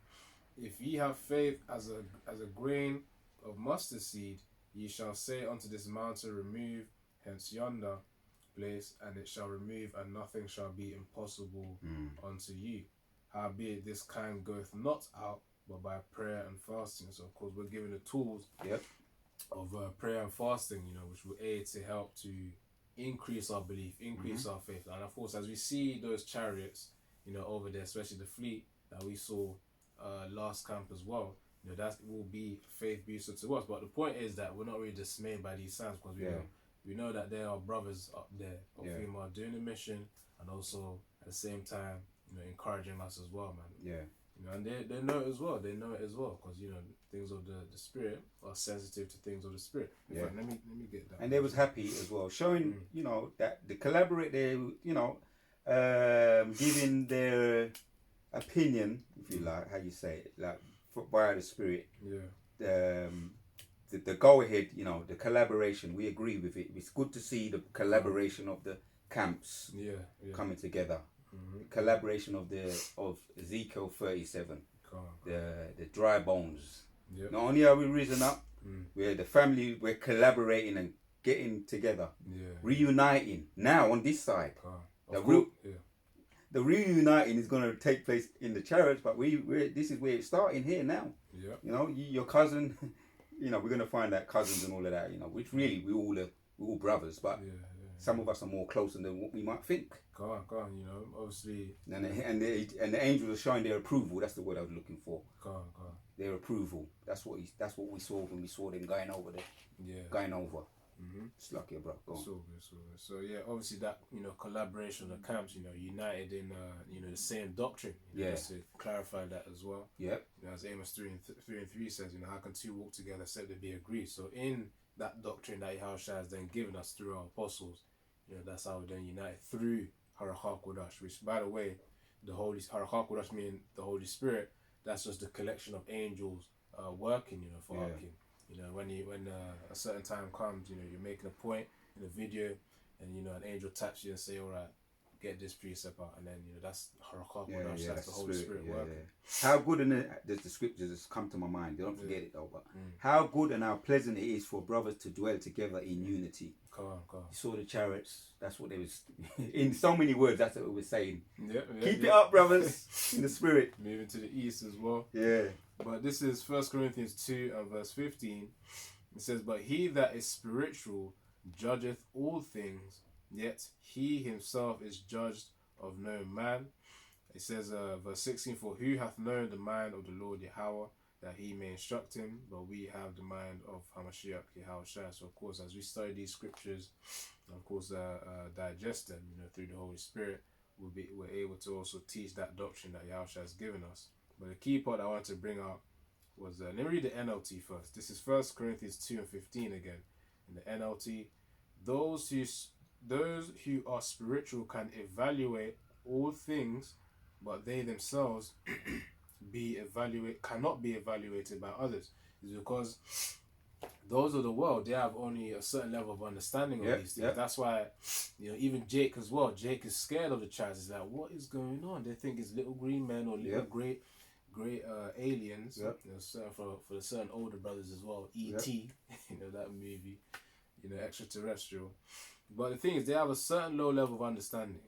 if ye have faith as a grain of mustard seed, ye shall say unto this mountain, Remove hence yonder place, and it shall remove, and nothing shall be impossible unto you. Howbeit this kind goeth not out, but by prayer and fasting." So of course we're given the tools of prayer and fasting, which will aid to help to increase our belief, increase our faith. And of course, as we see those chariots, over there, especially the fleet that we saw last camp as well, that will be faith booster to us. But the point is that we're not really dismayed by these signs, because we know that there are brothers up there of whom are doing the mission, and also at the same time, encouraging us as well, man. Yeah. And they know it as well. They know it as well, because things of the spirit are sensitive to things of the spirit. In fact, let me get that. And they was happy as well, showing that the collaborate, they giving their opinion, if you like, how you say it, like via the spirit. Yeah. The go ahead, the collaboration. We agree with it. It's good to see the collaboration of the camps. Coming together. Collaboration of Ezekiel 37, the dry bones. Not only are we risen up, we're the family. We're collaborating and getting together, Yeah. reuniting now on this side. Of course, yeah. The reuniting is going to take place in the Chariots, but this is where it's starting here now. Yeah. You know, your cousin, you know, we're going to find out cousins and all of that, you know, which really we're all brothers, but some of us are more closer than what we might think. Go on, you know, obviously. And the angels are showing their approval. That's the word I was looking for. Go on. Their approval. That's what we saw when we saw them going over there. Yeah. Going over. It's lucky, bro. Go on. So good. So yeah, obviously that, you know, collaboration of the camps, you know, united in you know, the same doctrine. You know, just to clarify that as well. Yep. You know, as Amos 3:3 says, you know, how can two walk together except they be agreed? So in that doctrine that Yahushua has then given us through our apostles, you know, that's how we then unite through Harachah Kodash, which, by the way, the Holy Harachah Kodash meaning the Holy Spirit. That's just the collection of angels working, you know, for our King. You know, when a certain time comes, you know, you're making a point in a video, and you know, an angel taps you and say, "All right, get this precept out," and then you know, that's Harachah Kodash, that's the Holy Spirit working. How good and the scriptures has come to my mind. Don't forget it though, but how good and how pleasant it is for brothers to dwell together in unity. Come on. You saw the Chariots. That's what they was in so many words. That's what it was saying. Keep it up, brothers, in the spirit. Moving to the east as well. Yeah. But this is 1 Corinthians 2 and verse 15. It says, "But he that is spiritual judgeth all things, yet he himself is judged of no man." It says, verse 16, "For who hath known the mind of the Lord Yahweh, that he may instruct him? But we have the mind of Hamashiach Yahushua." So of course, as we study these scriptures, and of course digest them, you know, through the Holy Spirit, we're able to also teach that doctrine that Yahushua has given us. But the key part I wanted to bring up was, let me read the NLT first. This is 1 Corinthians 2 and 15 again. In the NLT, those who are spiritual can evaluate all things, but they themselves cannot be evaluated by others. It's because those of the world, they have only a certain level of understanding of these things. That's why, you know, even Jake as well. Jake is scared of the Chariots. He's like, what is going on? They think it's little green men or little great aliens. You know, for the certain older brothers as well. E.T. you know, that movie. You know, extraterrestrial. But the thing is, they have a certain low level of understanding.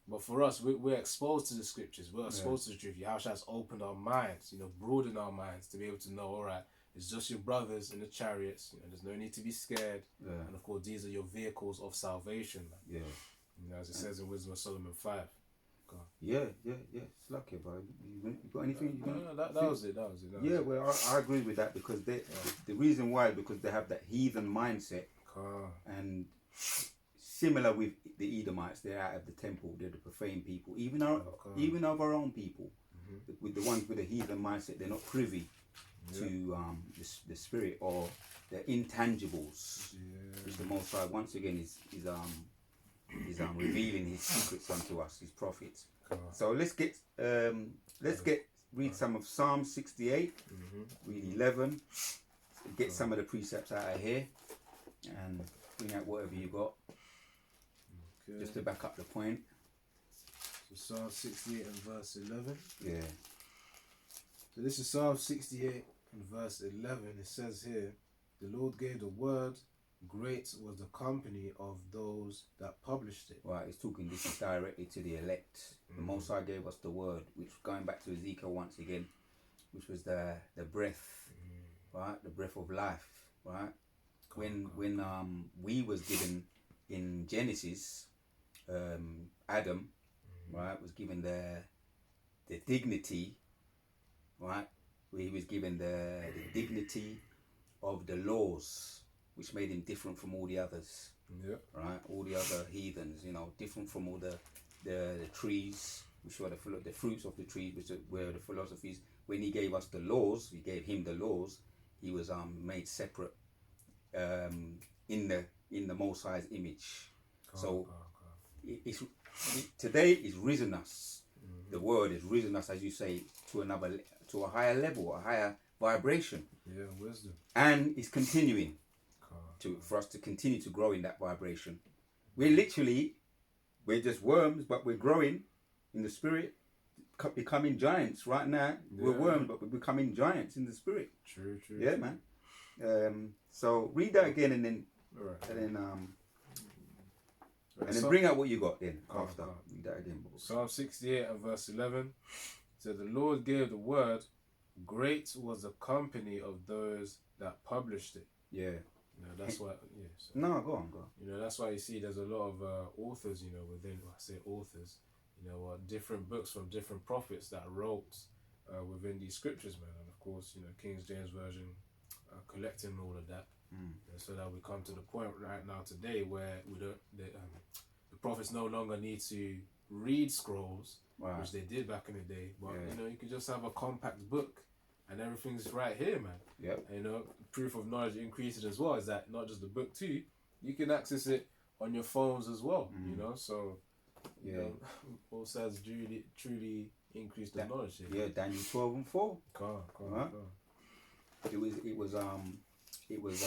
But for us, we're exposed to the scriptures. We're exposed to the truth. Yahushua has opened our minds, you know, broadened our minds to be able to know, all right, it's just your brothers in the chariots. You know, there's no need to be scared. And of course, these are your vehicles of salvation. Man. You know, as it says in Wisdom of Solomon 5. Yeah. It's lucky, bro. You got anything? No, that was it. Well, I agree with that because the reason why is because they have that heathen mindset. And similar with the Edomites, they're out of the temple. They're the profane people. Even of our own people, with the ones with the heathen mindset, they're not privy to the spirit or the intangibles, which the Most High once again is revealing His secrets unto us, His prophets. So let's read some of Psalm 68, read 11, get some of the precepts out of here, and bring out whatever you got. Just to back up the point. So Psalm 68 and verse 11. Yeah. So this is Psalm 68 and verse 11. It says here, "The Lord gave the word, great was the company of those that published it." Right, it's talking, this is directly to the elect. The Most High gave us the word, which going back to Ezekiel once again, which was the breath, right? The breath of life, right? When we was given in Genesis, Adam, right, was given the dignity, right, where he was given the dignity of the laws, which made him different from all the others, right, all the other heathens, you know, different from all the trees, which were the fruits of the trees, which were the philosophies. When he gave us the laws, he gave him the laws, he was made separate in the Most High's image. Today is risen us. The word is risen us, as you say, to a higher level, a higher vibration. Wisdom. And it's continuing for us to continue to grow in that vibration. We're just worms, but we're growing in the spirit, becoming giants. Right now, we're worms, but we're becoming giants in the spirit. True. Yeah, man. So read that again, and then Right. And then Right. and then bring out what you got then after. Calm. Read that again, boss. Psalm 68 and verse 11 says, "The Lord gave the word, great was the company of those that published it." Yeah. You know, that's why. Yeah. So, No, go on. you know, that's why you see there's a lot of authors. You know, within I say authors. You know, different books from different prophets that wrote within these scriptures, man. And of course, you know, King James version collecting all of that. So that we come to the point right now today where we don't the prophets no longer need to read scrolls, Wow. which they did back in the day, but Yeah. you know, you can just have a compact book and everything's right here, man. Yep. And, you know, proof of knowledge increases as well is that not just the book too, you can access it on your phones as well. You know, so you know, all sides truly increase the knowledge here. Yeah, Daniel 12:4. Right. It was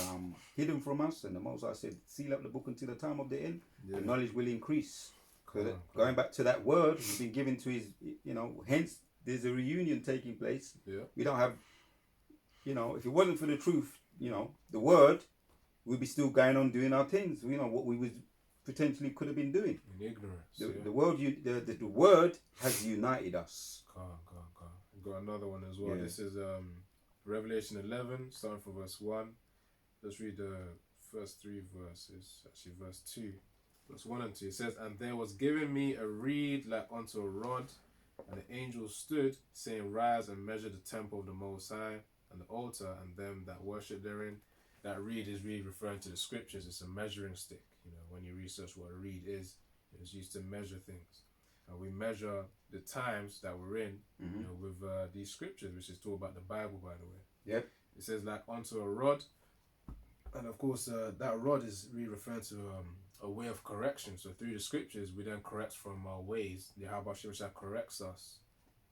hidden from us, and the Most High said, "Seal up the book until the time of the end, and knowledge will increase." So going back to that word, he's been given to his, you know. Hence, there's a reunion taking place. Yeah. We don't have, you know, if it wasn't for the truth, you know, the word, we'd be still going on doing our things. You know what we was potentially could have been doing. In ignorance. The word has united us. We've got another one as well. Yeah. This is Revelation 11, starting from verse 1. Let's read the first 3 verses. Actually, verse 2. Verse 1 and 2. It says, "And there was given me a reed like unto a rod, and the angel stood, saying, Rise and measure the temple of the Most High, and the altar, and them that worship therein." That reed is really referring to the scriptures. It's a measuring stick. You know, when you research what a reed is, it's used to measure things. And we measure the times that we're in, you know, with these scriptures, which is talk about the Bible, by the way. Yep. It says like unto a rod, and of course that rod is really referring to a way of correction. So through the scriptures, we then correct from our ways. The Habashimshah corrects us,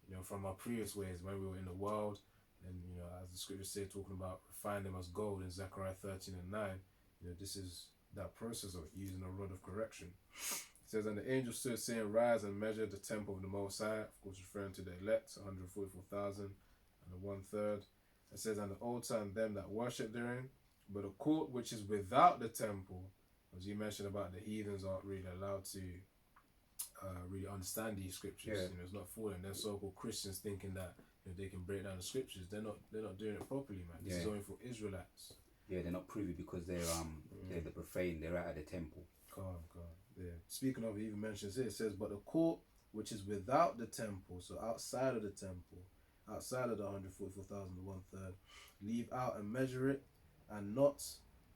you know, from our previous ways when we were in the world. And you know, as the scriptures say, talking about refine them as gold in Zechariah 13 and 9. You know, this is that process of using a rod of correction. It says, "And the angel stood, saying, Rise and measure the temple of the Most High," of course referring to the elect, 144,000 and the 1/3. It says, "And the altar and them that worship therein, but a court which is without the temple," as you mentioned about the heathens aren't really allowed to really understand these scriptures. Yeah. You know, it's not for them. They're so-called Christians thinking that if they can break down the scriptures, they're not doing it properly, man. This is only for Israelites. Yeah, they're not privy because they're the profane. They're out of the temple. God. Yeah. Speaking of, it even mentions it says, "But the court which is without the temple," so outside of the temple, outside of the 144,000, the 1/3, "leave out and measure it, and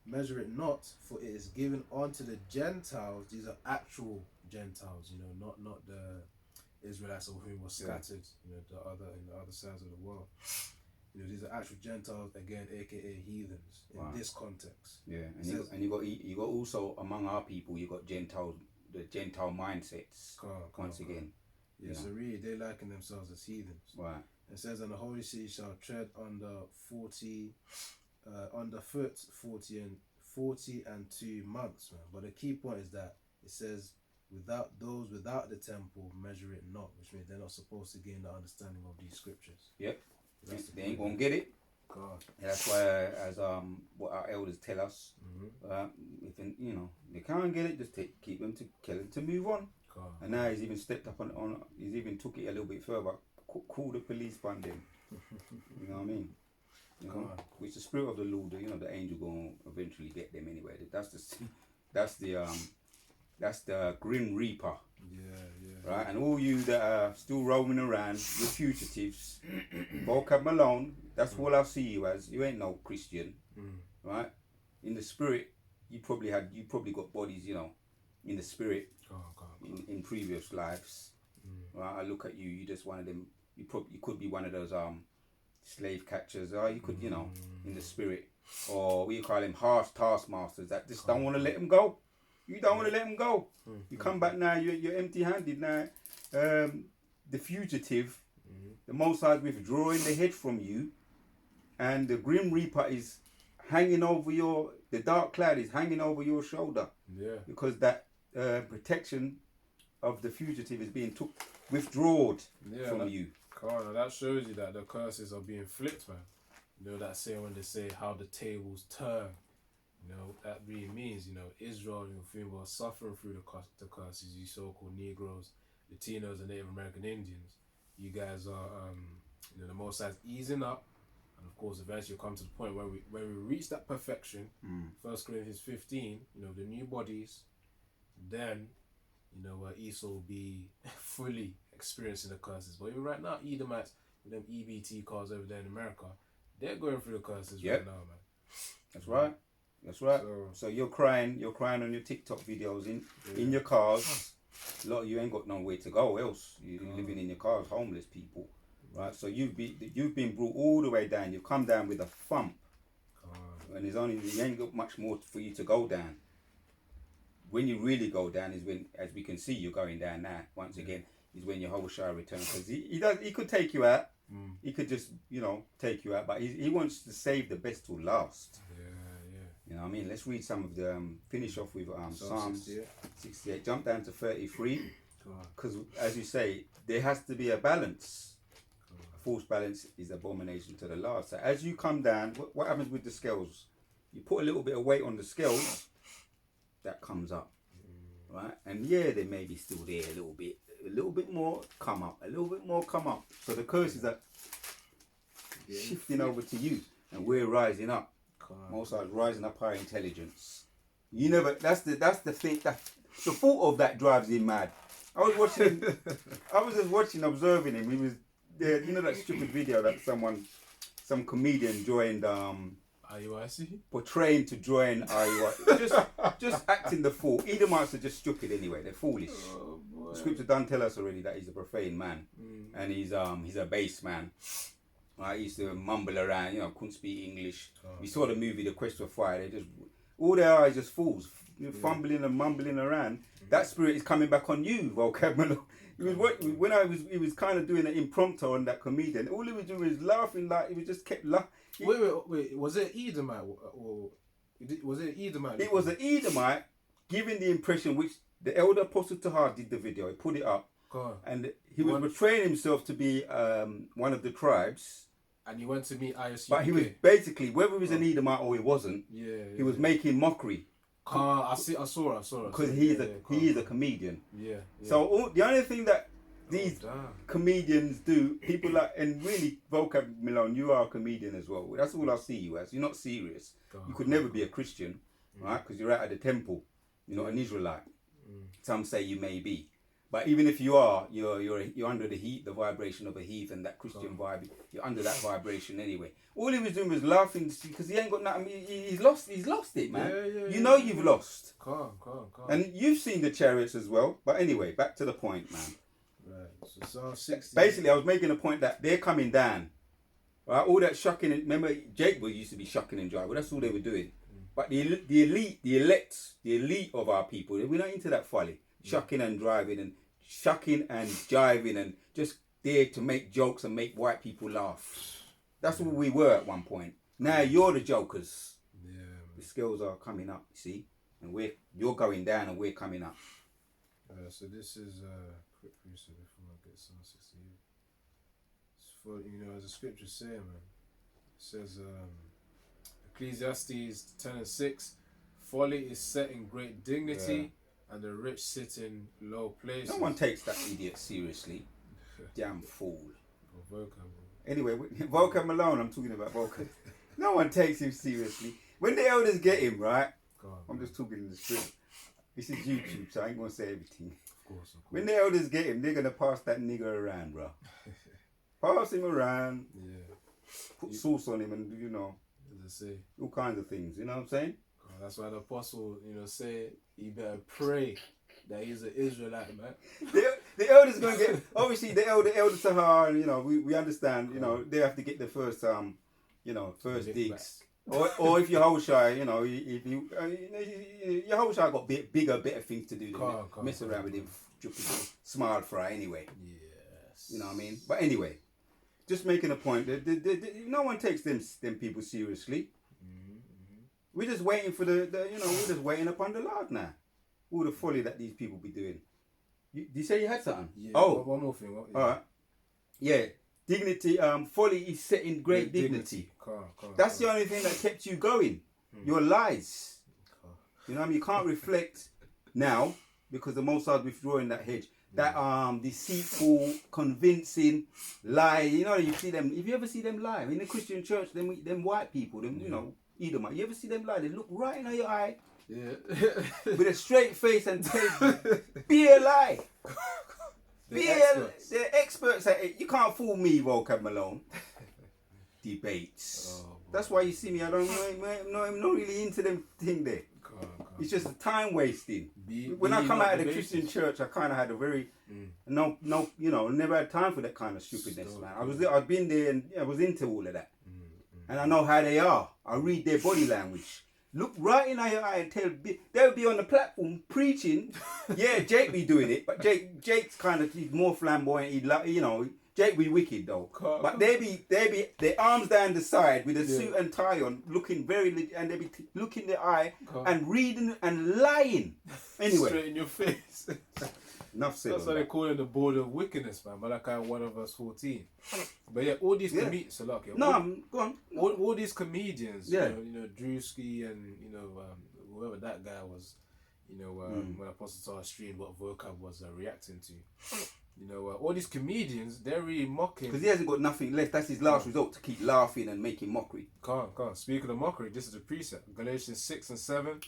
measure it not, for it is given unto the Gentiles." These are actual Gentiles, you know, not the Israelites of whom were scattered, you know, in the other sides of the world. You know, these are actual Gentiles, again, aka heathens, in this context. Yeah, and you got also among our people, you got Gentiles, the Gentile mindsets. Once again. Yeah, so really, they liken themselves as heathens. Right. It says, "And the Holy See shall tread under 40, underfoot 40 and 2 months, man." But the key point is that it says, "Without the temple, measure it not," which means they're not supposed to gain the understanding of these scriptures. Yep. They ain't gonna get it. God. And that's why, as what our elders tell us, if you know they can't get it, just keep them to move on. God. And now he's even stepped up on he's even took it a little bit further. Call the police on them. You know what I mean? You know, which the spirit of the Lord, you know, the angel gonna eventually get them anyway. That's the grim reaper. Yeah. Right, and all you that are still roaming around, you're fugitives. Walk up alone. That's all I see you as. You ain't no Christian, right? In the spirit, you probably got bodies, you know, in the spirit, in previous lives. Right, I look at you. You just one of them. You could be one of those slave catchers, or you could, you know, in the spirit, or we call them harsh taskmasters that just don't want to let them go. You don't want to let them go. You come back now, you're empty-handed now. The fugitive, the Most High is withdrawing the head from you, and the Grim Reaper is hanging over the dark cloud is hanging over your shoulder. Yeah. Because that protection of the fugitive is being withdrawn from you. God, that shows you that the curses are being flipped, man. You know that saying when they say how the tables turn. You know, that really means, you know, Israel, you know, people are suffering through the curses, you so-called Negroes, Latinos, and Native American Indians. You guys are, you know, the Most High's easing up, and of course, eventually you'll come to the point where we reach that perfection. 1 Corinthians 15, you know, the new bodies, then, you know, Esau will be fully experiencing the curses. But even right now, Edomites with them EBT cars over there in America, they're going through the curses right now, man. That's right. That's right. So you're crying on your TikTok videos in your cars. A lot of you ain't got nowhere to go else. You're living in your cars, homeless people, right? So you've been brought all the way down. You've come down with a thump, and you ain't got much more for you to go down. When you really go down is when, as we can see, you're going down now. Once again, is when your whole Shire returns, because he could take you out. He could just, you know, take you out, but he wants to save the best till last. You know what I mean? Let's read some of the, finish off with Psalms 68. Jump down to 33. Because, as you say, there has to be a balance. A false balance is abomination to the Lord. So as you come down, what happens with the scales? You put a little bit of weight on the scales, that comes up. Right? And yeah, they may be still there a little bit more come up, a little bit more come up. So the curses are shifting over to you, and we're rising up. Most are rising up higher intelligence. You never. That's the thing. That the thought of that drives him mad. I was just watching, observing him. He was there. You know that stupid video that some comedian joined. IUIC? Portraying to join IUIC. just acting the fool. Edomites are just stupid anyway. They're foolish. The scripture done tell us already that he's a profane man, and he's a base man. Right, he used to mumble around, you know, couldn't speak English. We saw the movie The Quest for Fire. They just, all they are is just fools, fumbling and mumbling around. That spirit is coming back on you, Vocab Malone. He was kind of doing an impromptu on that comedian. All he was doing was laughing, like he was just kept laughing. Wait, was it Edomite or was it Edomite? It was an Edomite giving the impression which the elder Apostle Tahar did the video. He put it up, and he was portraying himself to be one of the tribes. And he went to meet ISU. But he was basically, whether he was an Edomite or he wasn't, he was making mockery. I saw it. Because he is a comedian. Yeah. So the only thing that these comedians do, people like, and really, Vocab Malone, you are a comedian as well. That's all I see you as. You're not serious. You could never be a Christian, right? Because you're out of the temple. You're not an Israelite. Some say you may be. But even if you are, you're under the vibration of a heathen, that Christian vibe. You're under that vibration anyway. All he was doing was laughing because he ain't got nothing. He's lost it, man. You've lost. Calm. And you've seen the Chariots as well. But anyway, back to the point, man. Right. So Psalm 60. Basically, I was making a point that they're coming down. Right? All that shucking. Remember, Jake used to be shucking and jiving. Well, that's all they were doing. But the elite, the elite of our people, we're not into that folly. Shucking and driving and shucking and jiving and just there to make jokes and make white people laugh. That's what we were at one point. Now you're the jokers. Yeah, man. The skills are coming up, you see, and you're going down and we're coming up. So this is quick research before I get Psalm 68. It's for, you know, as the scriptures say, man. It says Ecclesiastes 10:6, folly is set in great dignity. And the rich sit in low places. No one takes that idiot seriously. Damn fool. Anyway, Vocab Malone, I'm talking about Vocab. No one takes him seriously. When the elders get him, right? I'm just talking in the script. This is YouTube, so I ain't going to say everything. Of course. When the elders get him, they're going to pass that nigger around, bro. Pass him around. Yeah. Put sauce on him and, you know, all kinds of things. You know what I'm saying? That's why the apostle, you know, said you better pray that he's an Israelite, man. The elders going to get, obviously the elder Tahar, you know, we understand, you know, they have to get the first digs. Or if you're Hoshai, you know, if you, your Hoshai got bigger, better things to do than mess around with him, smile fry anyway. Yes. You know what I mean? But anyway, just making a point, no one takes them people seriously. We're just waiting for we're just waiting upon the Lord now. All the folly that these people be doing. Did you say you had something? Yeah. Oh. One more thing. All right. Yeah. Dignity, folly is set in great dignity. That's the only thing that kept you going. Your lies. You know what I mean? You can't reflect now because the Most High is withdrawing that hedge. That deceitful, convincing lie. You know, you see them. If you ever see them lie in the Christian church, them white people, them you know, Edomite. You ever see them lie? They look right in your eye, with a straight face and tell you, be a lie. They're experts at it. You can't fool me, Vocab Malone. Debates. That's why you see me. I'm not really into them thing there. It's just a time wasting. When I come out of the Christian church, I kind of had a very never had time for that kind of stupidness, man. I've been there and I was into all of that, and I know how they are. I read their body language. Look right in your eye and tell. They'll be on the platform preaching. Yeah, Jake be doing it, but Jake's kind of he's more flamboyant. Jake be wicked though, but they be their arms down the side with a suit and tie on, looking and they be looking their eye and reading and lying. Anyway, straight in your face. Enough said. That's why they call it the border of wickedness, man. Malachi 1 verse 14. But yeah, all these comedians. So look, go on. All these comedians, you know, Drewski and whoever that guy was, when Apostle Tar streamed what Vocab was reacting to. All these comedians, they're really mocking. Because he hasn't got nothing left. That's his last resort, to keep laughing and making mockery. Can't. Speaking of mockery, this is the precept. Galatians 6 and 7.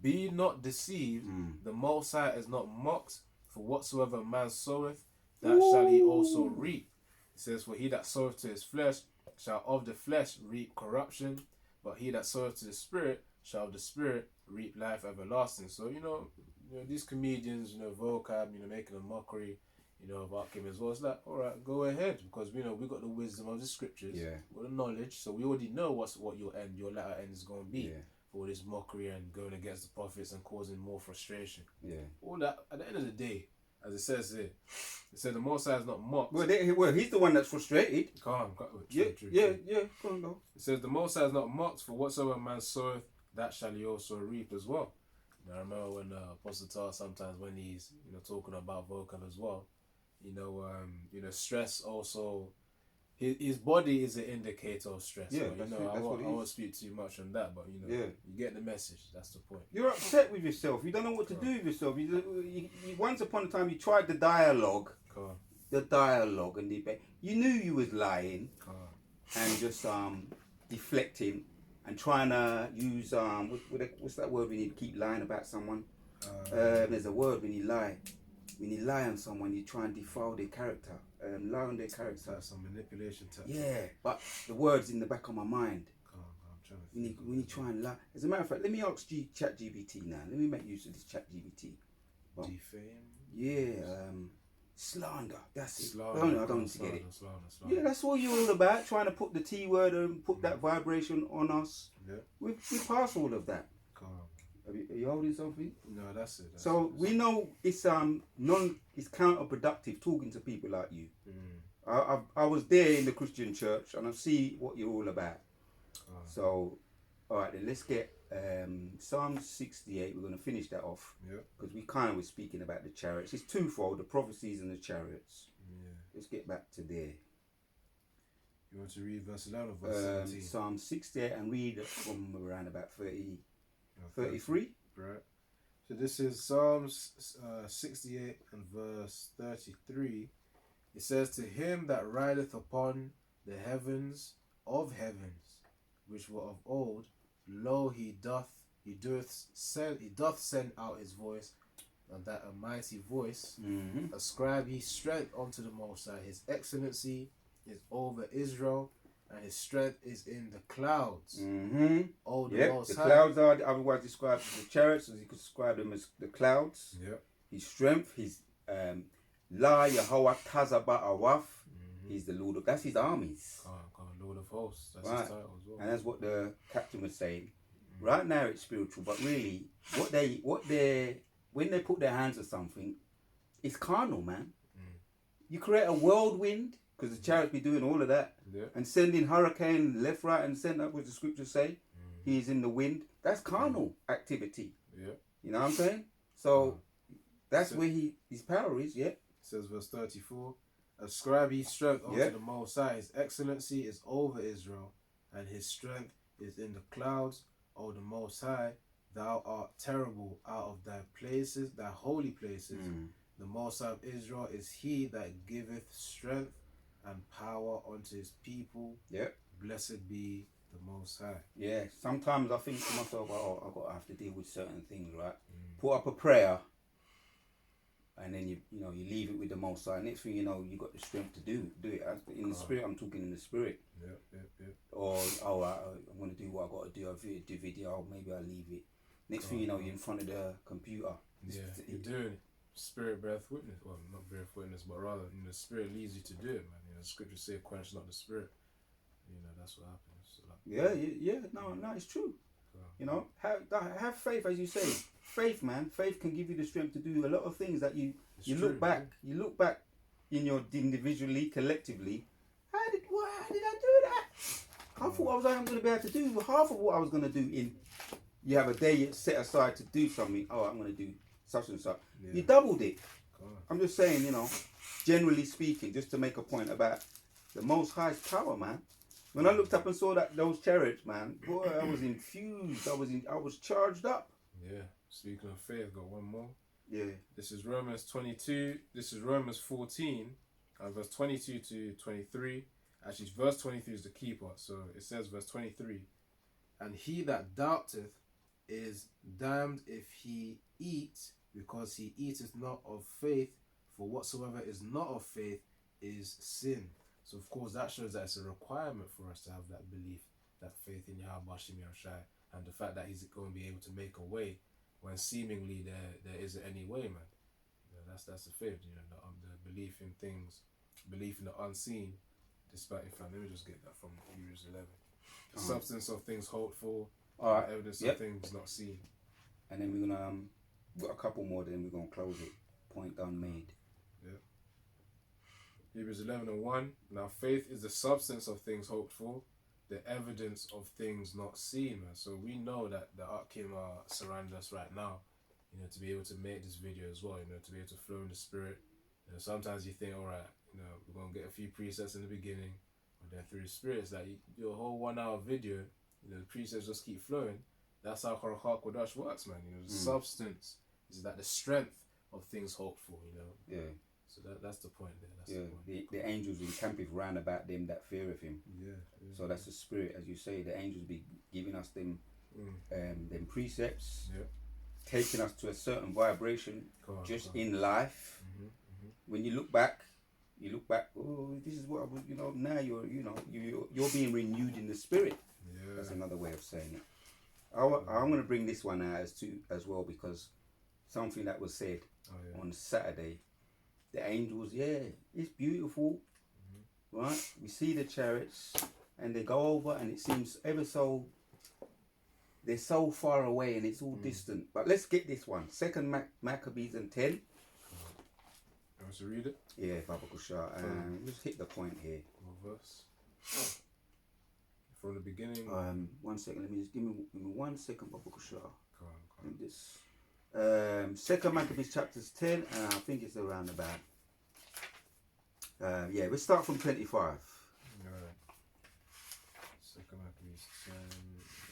Be not deceived, the Most High is not mocked, for whatsoever man soweth, that shall he also reap. It says, for he that soweth to his flesh shall of the flesh reap corruption, but he that soweth to the Spirit shall of the Spirit reap life everlasting. So, these comedians, Vocab, making a mockery, about him as well. It's like, all right, go ahead, because we got the wisdom of the scriptures, got the knowledge, so we already know what your latter end is going to be. For this mockery and going against the prophets and causing more frustration. All that, at the end of the day, as it says here, it says the Most High is not mocked. Well, he's the one that's frustrated. True. Go on, go. It says the Most High is not mocked, for whatsoever man soweth, that shall he also reap as well. I remember when Apostle Tar sometimes when he's talking about Vocab as well, stress also. His body is an indicator of stress. Yeah, so, I won't speak too much on that, but you get the message. That's the point. You're upset with yourself. You don't know what to do with yourself. You once upon a time you tried the dialogue, and debate. You knew you was lying and just deflecting and trying to use what's that word when you keep lying about someone? There's a word when you lie. When you lie on someone, you try and defile their character. Lie on their character. That's some manipulation tactic. Yeah, but the word's in the back of my mind. I'm trying to When you try and lie. As a matter of fact, let me ask ChatGPT now. Let me make use of this ChatGPT. Defame? Yeah, slander. That's it. Slander. I don't want to get it. Slander. Yeah, that's what you're all about. Trying to put the T word and put that vibration on us. Yeah. We pass all of that. Are you holding something? No, that's it. We know it's it's counterproductive talking to people like you. I was there in the Christian church and I see what you're all about. So, all right, then let's get Psalm 68. We're going to finish that off because we kind of were speaking about the chariots. It's twofold: the prophecies and the chariots. Yeah. Let's get back to there. You want to read verse 11 or verse 17? Psalm 68 and read from around about 33. Right. So this is Psalms 68 and verse 33. It says, to him that rideth upon the heavens of heavens, which were of old, lo, he doth send out his voice, and that a mighty voice. Ascribe ye strength unto the Most High. His excellency is over Israel, and his strength is in the clouds. Oh, the Most High. Clouds are otherwise described as the chariots, as you could describe them as the clouds. His strength, his La Yahweh Tazaba Awaf. He's the Lord of. That's his armies. Lord of hosts. That's his title as well. And that's what the captain was saying. Right now it's spiritual, but really, when they put their hands on something, it's carnal, man. You create a whirlwind. Because the chariots be doing all of that. And sending hurricane left, right and centre, what the scriptures say. He's in the wind. That's carnal activity. You know what I'm saying? So that's where his power is, It says verse 34. Ascribe ye strength unto the Most High. His excellency is over Israel, and his strength is in the clouds. O the Most High, Thou art terrible out of thy places, thy holy places. The Most High of Israel is he that giveth strength and power unto his people. Yep. Blessed be the Most High. Yeah, sometimes I think to myself, oh, I've got to have to deal with certain things, right? Put up a prayer, and then you leave it with the Most High. Next thing you know, you got the strength to do it. In the spirit, I'm talking in the spirit. Yep. Or I'm gonna do what I got to do. I do video. Maybe I leave it. Next thing you know, you're in front of the computer. Yeah, you're doing it. Spirit breath witness. Well, not breath witness, but rather, the spirit leads you to do it, man. The scriptures say, "Quench not the spirit." That's what happens. So, No, it's true. Have faith, as you say. Faith, man. Faith can give you the strength to do a lot of things that you look back. Yeah. You look back in your individually, collectively. How did I do that? I thought I was only going to be able to do half of what I was going to do in. You have a day set aside to do something. Oh, I'm going to do such and such. Yeah. You doubled it. I'm just saying, generally speaking, just to make a point about the Most High's power, man. When I looked up and saw those chariots, man, boy, I was infused. I was charged up. Yeah. Speaking of faith, got one more. Yeah. This is Romans 22. This is Romans 14, verse 22 to 23. Actually, verse 23 is the key part. So it says, verse 23, and he that doubteth is damned if he eat, because he eateth not of faith. For whatsoever is not of faith is sin. So of course that shows that it's a requirement for us to have that belief, that faith in Yahweh Shemi Shai, and the fact that he's going to be able to make a way when seemingly there isn't any way, man. That's the faith, the belief in things, belief in the unseen, despite, in fact, let me just get that from Hebrews 11. The substance of things hoped for, evidence of things not seen. And then we're gonna got a couple more, then we're gonna close it. Point done made. Yeah. Hebrews 11:1. Now faith is the substance of things hoped for, the evidence of things not seen, man. So we know that the Arkim are surrounding us right now, to be able to make this video as well, to be able to flow in the spirit. Sometimes you think, all right, we're going to get a few precepts in the beginning, but then through the spirit, it's like your whole 1 hour video, the precepts just keep flowing. That's how Harakha Kodash works, man. The substance is that the strength of things hoped for, Yeah. So that's the point there. That's the point. The angels encampeth round about them that feareth him. Yeah. So that's the spirit, as you say. The angels be giving us them precepts, taking us to a certain vibration in life. When you look back, oh, this is what I was, now you're being renewed in the spirit. Yeah. That's another way of saying it. I'm going to bring this one out as well, because something that was said on Saturday. The angels, it's beautiful, right? We see the chariots, and they go over, and it seems ever so. They're so far away, and it's all distant. But let's get this one. Second Maccabees and 10. You want to read it? Yeah, Baba Kushar. Just hit the point here. What verse? From the beginning. 1 second. Let me just give me 1 second, Baba Kushar. Go on. This. Second Maccabees chapters 10, and I think it's around about. We'll start from 25. Alright. Second Maccabees 10,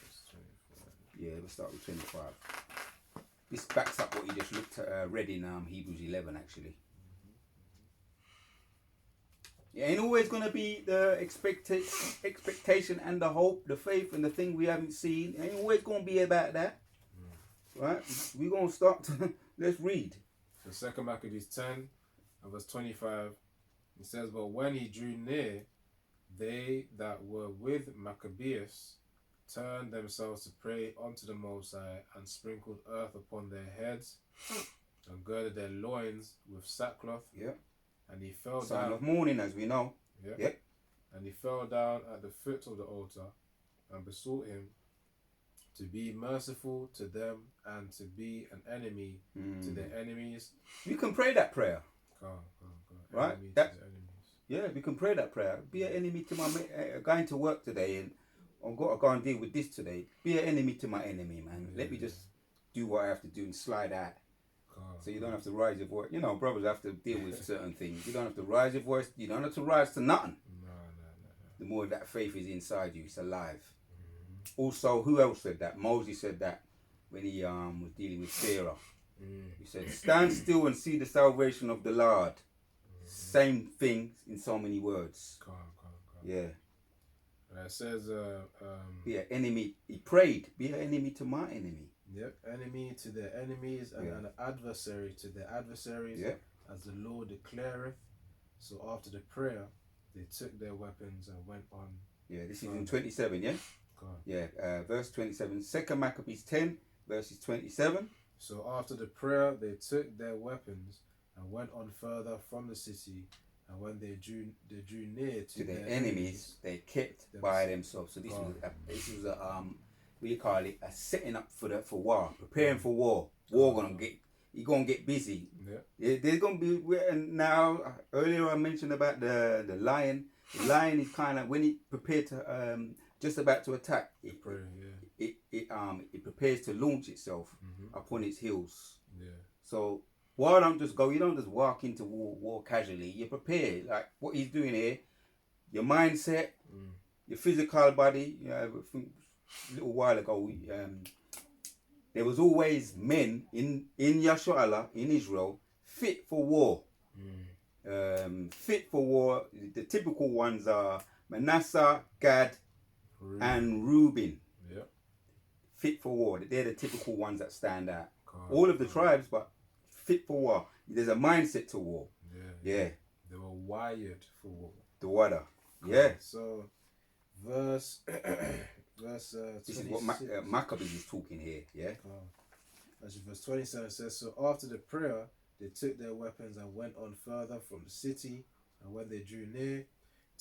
verse 25. Yeah, we'll start with 25. This backs up what you just read in Hebrews 11, actually. It ain't always going to be the expectation and the hope, the faith and the thing we haven't seen. It ain't always going to be about that. Right? We're going to start. Let's read. So Second Maccabees 10 and verse 25. It says, but when he drew near, they that were with Maccabeus turned themselves to pray unto the Most High, and sprinkled earth upon their heads, and girded their loins with sackcloth. Yep. And he fell Sign down. of mourning, as we know. Yep. And he fell down at the foot of the altar, and besought him to be merciful to them, and to be an enemy to their enemies. You can pray that prayer. Go. Right? Enemy to their enemies. Yeah, we can pray that prayer. Be an enemy to my going to work today, and I've got to go and deal with this today. Be an enemy to my enemy, man. Let me just do what I have to do and slide out. So you don't have to rise your voice. Brothers have to deal with certain things. You don't have to rise your voice. You don't have to rise to nothing. No. The more that faith is inside you, it's alive. Also, who else said that? Moses said that. when he was dealing with Sarah. He said, "Stand still and see the salvation of the Lord." Same thing in so many words. Yeah. It says, be an enemy. He prayed, be an enemy to my enemy. Yep, enemy to their enemies and an adversary to their adversaries, as the Lord declareth. So after the prayer, they took their weapons and went on. Yeah, this is in 27, yeah? Yeah, verse 27. 2 Maccabees 10, verses 27. So after the prayer, they took their weapons and went on further from the city. And when they drew near to their enemies, they kept by themselves. So this was a what do you call it? A setting up for war, preparing for war. You're gonna get busy. Yeah. There's gonna be, and now earlier I mentioned about the lion. The lion is kind of when he prepared to just about to attack. It prepares to launch itself upon its heels. Yeah. So war don't just go. You don't just walk into war casually. You prepare. Like what he's doing here, your mindset, your physical body. You know, a little while ago, there was always men in Yasharallah, in Israel, fit for war. Fit for war. The typical ones are Manasseh, Gad, and Reuben. Yeah. Fit for war. They're the typical ones that stand out. All of the tribes, but fit for war. There's a mindset to war. Yeah. They were wired for war. The water. Yeah. So, verse this is what Maccabees is talking here. Yeah. Actually, verse 27 says, so after the prayer, they took their weapons and went on further from the city. And when they drew near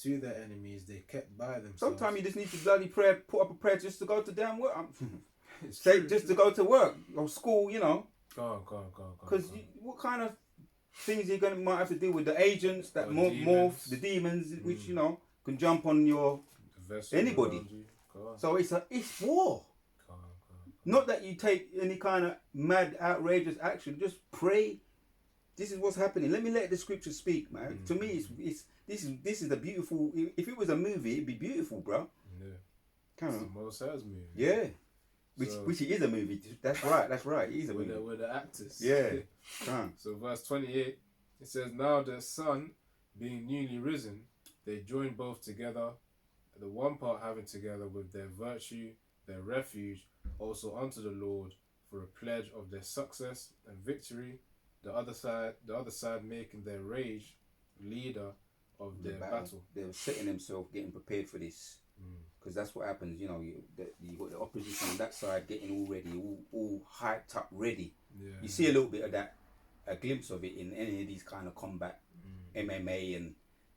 to their enemies, they kept by themselves. Sometimes you just need to bloody pray, put up a prayer just to go to damn work. Just to go to work or school, you know. Go. Because what kind of things you might have to deal with? The agents that morph, the demons, which you know can jump on your anybody. So it's war. Not that you take any kind of mad, outrageous action. Just pray. This is what's happening. Let me let the scripture speak, man. To me, this is a beautiful. If it was a movie, it'd be beautiful, bro. Yeah. Kind of. It's the Most High's movie. Yeah. Which it is a movie. That's right. It is a movie. With the actors. Yeah. So verse 28, it says, now the sun being newly risen, they joined both together, the one part having together with their virtue, their refuge, also unto the Lord, for a pledge of their success and victory. The other side making their rage leader of their battle. They were setting themselves, getting prepared for this. Because that's what happens, you know. You got the opposition on that side getting all ready, all hyped up, ready. Yeah. You see a little bit of that, a glimpse of it in any of these kind of combat, MMA and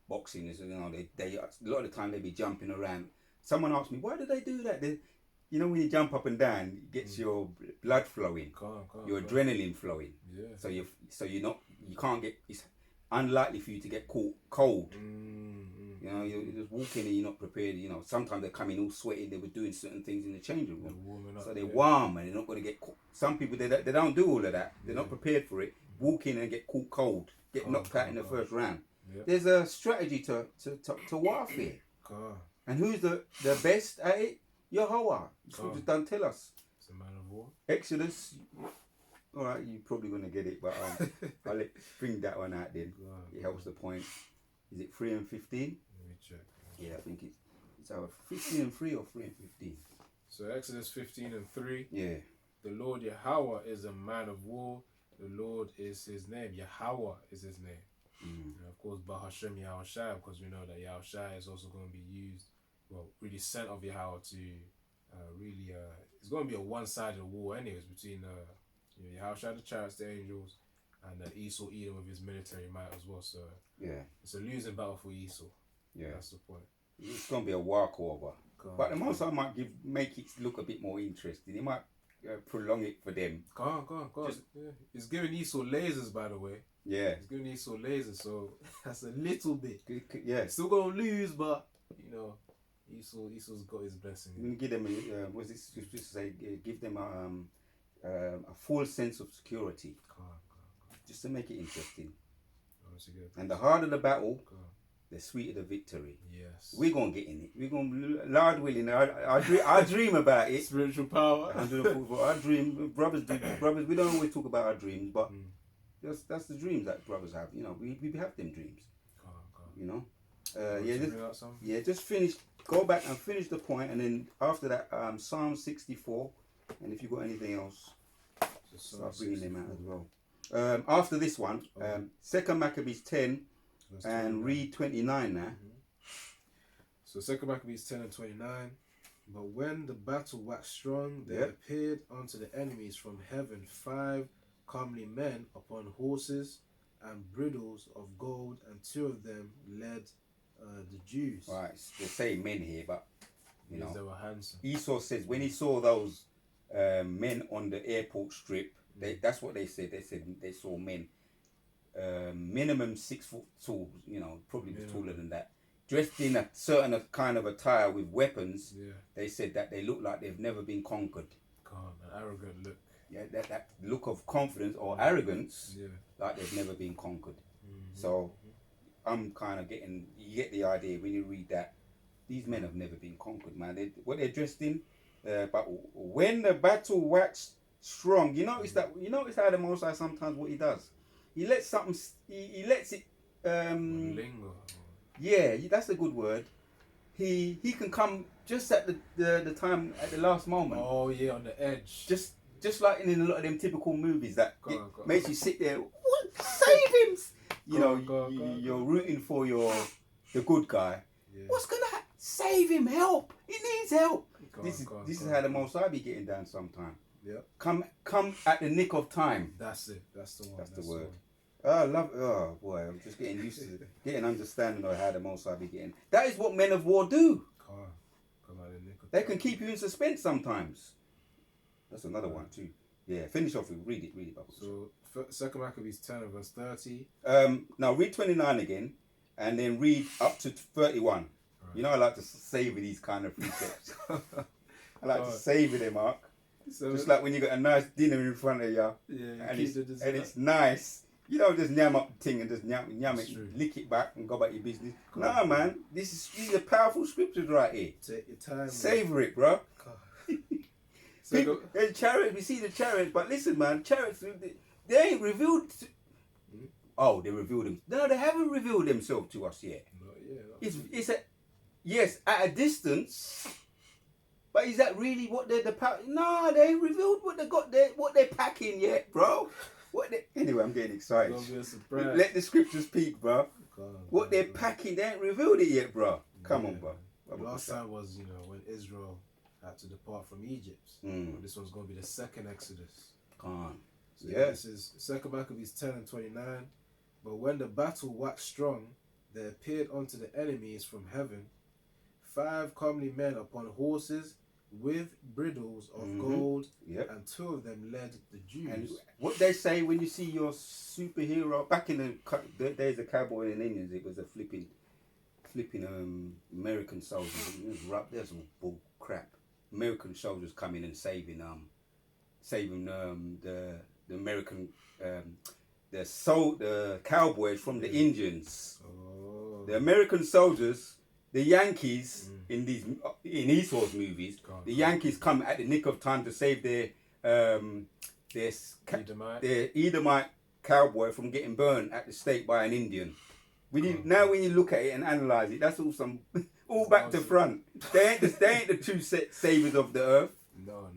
boxing. You know, they a lot of the time they be jumping around. Someone asked me, why do they do that? You know, when you jump up and down, it gets your blood flowing, your adrenaline flowing. Yeah. So you can't get. It's unlikely for you to get caught cold. You know, you're just walking and you're not prepared. You know, sometimes they come in all sweaty. They were doing certain things in the changing room, so they're warm and they're not going to get caught. Some people they don't do all of that. They're not prepared for it. Walk in and get caught cold, get knocked out in the first round. Yep. There's a strategy to warfare. And who's the best at it? Yahweh. Just don't tell us. It's a man of war. Exodus. All right, you're probably going to get it, but I'll bring that one out then. It helps the point. Is it 3 and 15? Let me check. Yeah, I think it's either 15 and 3 or 3 and 15. So Exodus 15 and 3. Yeah. The Lord Yahweh is a man of war. The Lord is his name. Yahweh is his name. And of course, Bahashem Yahushai, because we know that Yahushai is also going to be used, really sent of Yahweh to it's going to be a one-sided war anyways between Yahushai, the chariots, the angels, and Esau Edom with his military might as well. So it's a losing battle for Esau. Yeah, that's the point. It's going to be a walkover. But the Most High might make it look a bit more interesting. He might prolong it for them. Go on. He's giving Esau lasers, by the way. Yeah. He's giving Esau lasers, so that's a little bit. Yeah. Still going to lose, but, you know, Esau's got his blessing. You give them, what's this just to say? Give them a full sense of security. Just to make it interesting. And the harder the battle, the sweeter the victory. Yes. We're gonna get in it. We're gonna, Lord willing. I dream about it. Spiritual power. 144. I dream. Brothers do. Brothers. We don't always talk about our dreams, but that's the dreams that brothers have. You know, we have them dreams. You know. Just finish. Go back and finish the point, and then after that, Psalm 64, and if you've got anything else, start bringing them out as well. After this one, 2 Maccabees 10, and read 29 now. So 2 Maccabees 10 and 29. But when the battle waxed strong, there appeared unto the enemies from heaven 5 comely men upon horses and bridles of gold, and 2 of them led the Jews. Right, they say men here, but you know, they were handsome. Esau says when he saw those men on the airport strip, that's what they said. They said they saw men, minimum 6 foot tall. You know, probably taller than that, dressed in a certain kind of attire with weapons. Yeah. They said that they look like they've never been conquered. God, an arrogant look. Yeah, that look of confidence or arrogance, like they've never been conquered. So I'm kind of you get the idea when you read that. These men have never been conquered, man. What they're dressed in. But when the battle waxed strong, you notice how the Most High sometimes what he does. He lets something. He lets it. Linger. Yeah, that's a good word. He can come just at the time at the last moment. Oh yeah, on the edge. Just like in a lot of them typical movies that makes you sit there. What? Save him! You're rooting for the good guy. Yeah. What's gonna happen? Save him! Help! He needs help. This is how the Most High be getting down sometime. Yeah. Come at the nick of time. That's it. That's the one. That's the word. Oh boy, I'm just getting used to getting understanding of how the Most High be getting. That is what men of war do. Come at the nick of time. They can keep you in suspense sometimes. That's another one too. Yeah, finish off with read it, Bubbles. So 2 Maccabees 10 and verse 30. Now read 29 again, and then read up to 31. Right. You know I like to savor these kind of precepts. I like to savor them, Mark. So just like when you got a nice dinner in front of you, and it's nice. You don't just nyam up the thing and just nyam it, lick it back and go about your business. Nah, man, these are powerful scriptures right here. Take your time. Savor it, bro. Chariots, we see the chariots, but listen, man, chariots, they ain't revealed. Oh, they revealed them. No, they haven't revealed themselves to us yet. It's at a distance. But is that really what they're No, they ain't revealed what they got there, what they're packing yet, bro. Anyway, I'm getting excited. Let the scriptures peek, bro. What they're packing, they ain't revealed it yet, bro. Come on, bro. Last time was, when Israel had to depart from Egypt. But this one's going to be the second Exodus. This is 2 Maccabees 10 and 29. But when the battle waxed strong, there appeared unto the enemies from heaven 5 comely men upon horses with bridles of gold, and 2 of them led the Jews. And what they say when you see your superhero, back in the days of cowboy and Indians, it was a flipping American soldiers. There's some bull crap. American soldiers coming and saving the American the cowboys from the Indians. The American soldiers, the Yankees in Esau's movies, the Yankees come at the nick of time to save their Edomite cowboy from getting burned at the stake by an Indian. Now when you look at it and analyse it, that's all back to front. They ain't the true saviors of the earth. No.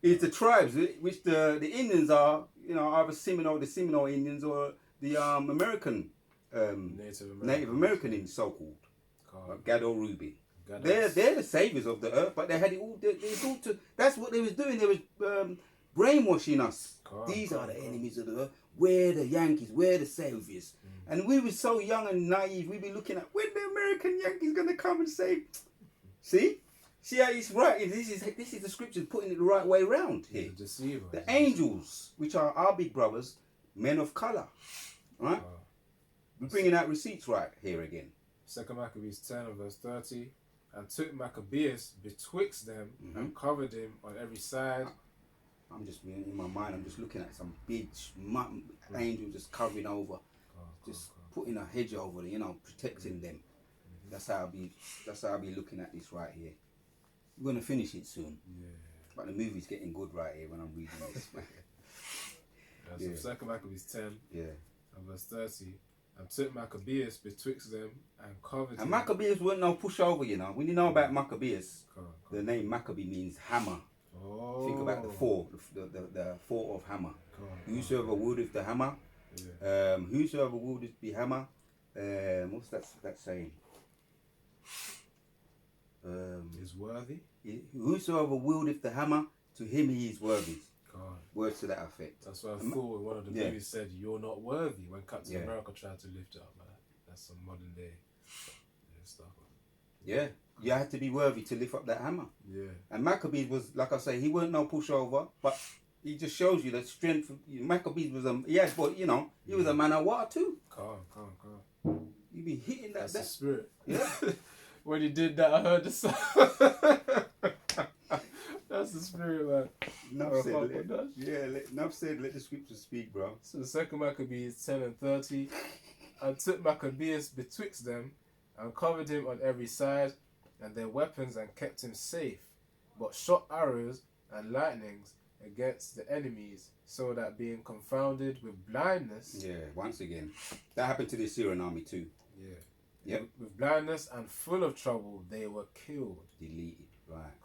It's the tribes, which the Indians are, either the Seminole Indians or the American, Native American Indians, so-called. Gado Ruby. They're the saviors of the earth, but they had it all. That's what they was doing. They was brainwashing us. These are the enemies of the earth. We're the Yankees. We're the saviors. And we were so young and naive. We'd be looking at when the American Yankees gonna come and save. See how it's right. This is the scriptures putting it the right way round here. The angels, which are our big brothers, men of color, right? We're bringing out receipts right here again. 2 Maccabees 10 and verse 30, and took Maccabeus betwixt them and covered him on every side. I'm just in my mind. I'm just looking at some big angel just covering over, putting a hedge over them, you know, protecting them. That's how I'll be looking at this right here. We're gonna finish it soon. Yeah. But the movie's getting good right here when I'm reading this. So Second Maccabees 10, Yeah. and verse 30. And took Maccabeus betwixt them and covered And him. Maccabees weren't no pushover, you know. When you know about Maccabees, Come the name Maccabee means hammer. Oh. Think about the four, the four of hammer. Whosoever wieldeth the hammer, Yeah. whosoever wieldeth the hammer, what's that saying? Is worthy. Whosoever wieldeth the hammer, to him he is worthy. God. Words to that effect. That's what I thought one of the movies said, "You're not worthy," when Captain America tried to lift it up, man. That's some modern day stuff. Yeah, you had to be worthy to lift up that hammer. Yeah. And Maccabees was, like I say, he weren't no pushover, but he just shows you the strength. Maccabees was but you know, he was a man of war too. Calm. You be hitting that. That's the spirit. Yeah. When he did that, I heard the sound. That's the spirit, man. Enough said, let the scriptures speak, bro. So the second Maccabees 10 and 30. And took Maccabeus betwixt them, and covered him on every side, and their weapons, and kept him safe, but shot arrows and lightnings against the enemies, so that being confounded with blindness. Yeah, once again. That happened to the Syrian army too. Yeah. Yep. With blindness and full of trouble, they were killed. Deleted, right.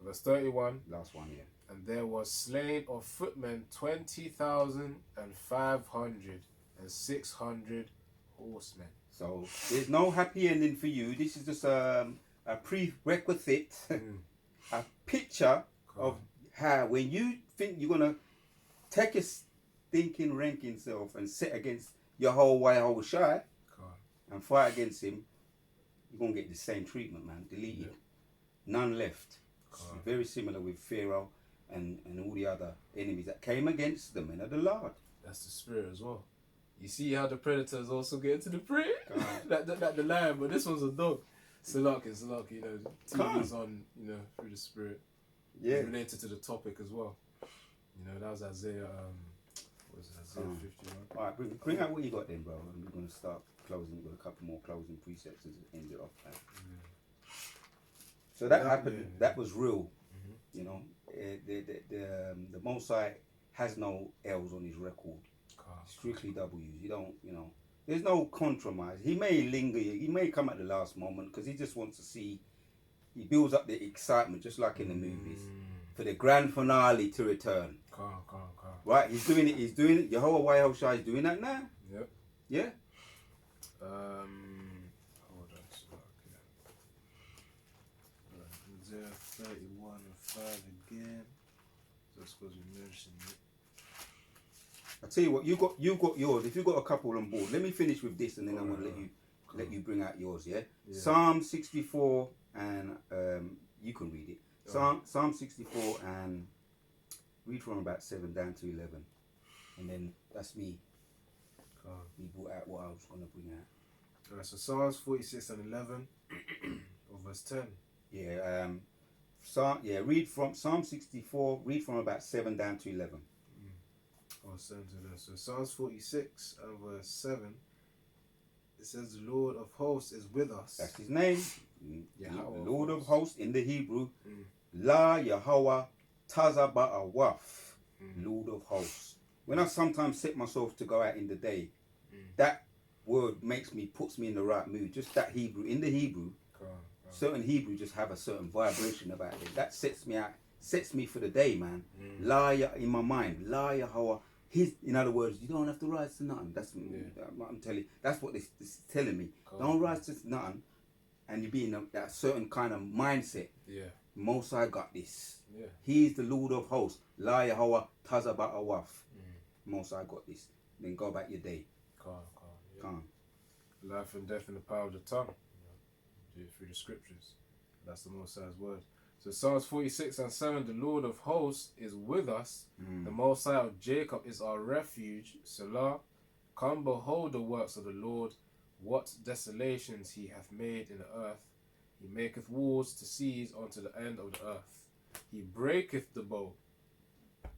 Verse 31. Last one, yeah. And there was slain of footmen 20,500 and 600 horsemen. So there's no happy ending for you. This is just a prerequisite, a picture of how when you think you're gonna take your stinking ranking self and sit against your whole shy and fight against him, you're gonna get the same treatment, man. Deleted. Yep. None left. Very similar with Pharaoh and all the other enemies that came against the men of the Lord. That's the spirit as well. You see how the predators also get into the prey? That the lion, but this one's a dog. Salak, you know, TV's on, you know, through the spirit. Yeah. It's related to the topic as well. You know, that was Isaiah, what was it, Isaiah 51. Alright, bring out what you got then, bro. And we're going to start closing. We've got a couple more closing precepts to end it off. So that happened. That was real. You know, the Mosai has no L's on his record. Strictly W's. You don't, you know. There's no compromise. He may linger. He may come at the last moment because he just wants to see. He builds up the excitement, just like in the movies, for the grand finale to return. Calm. Right? He's doing it. Yehovah Yahushua is doing that now. Yep. Yeah. Hold on. Isaiah 31 and 5 again. Just because we mentioned it. I tell you what, you got yours. If you got a couple on board, let me finish with this, and then I'm gonna let you bring out yours. Yeah. Psalm 64, and you can read it. Psalm 64, and read from about 7 down to 11, and then that's me. We brought out what I was gonna bring out. Alright, so Psalms 46 and 11, or verse 10. Yeah. Read from Psalm 64. Read from about 7 down to 11. Oh, 7 to 11. So Psalms 46 and verse 7. It says, "The Lord of hosts is with us." That's his name. Yeah, the Lord of hosts in the Hebrew. La Yahweh Taza Ba'awaf. Lord of hosts. When I sometimes set myself to go out in the day, that word puts me in the right mood. Just that Hebrew. In the Hebrew, certain Hebrew just have a certain vibration about it. That sets me out, sets me for the day, man. La in my mind. La Yahweh. In other words, you don't have to rise to nothing. That's what I'm telling you. That's what this is telling me. Don't rise to nothing, and you be in that certain kind of mindset. Yeah. Most I got this. Yeah. He is the Lord of hosts. La Yahweh Taza Ba'awaf. Most I got this. Then go about your day. Calm. Life and death in the power of the tongue. Do it through the scriptures. That's the Most High's word. So Psalms 46 and 7, "The Lord of hosts is with us. The Most High of Jacob is our refuge. Selah. Come behold the works of the Lord, what desolations he hath made in the earth. He maketh wars to cease unto the end of the earth. He breaketh the bow.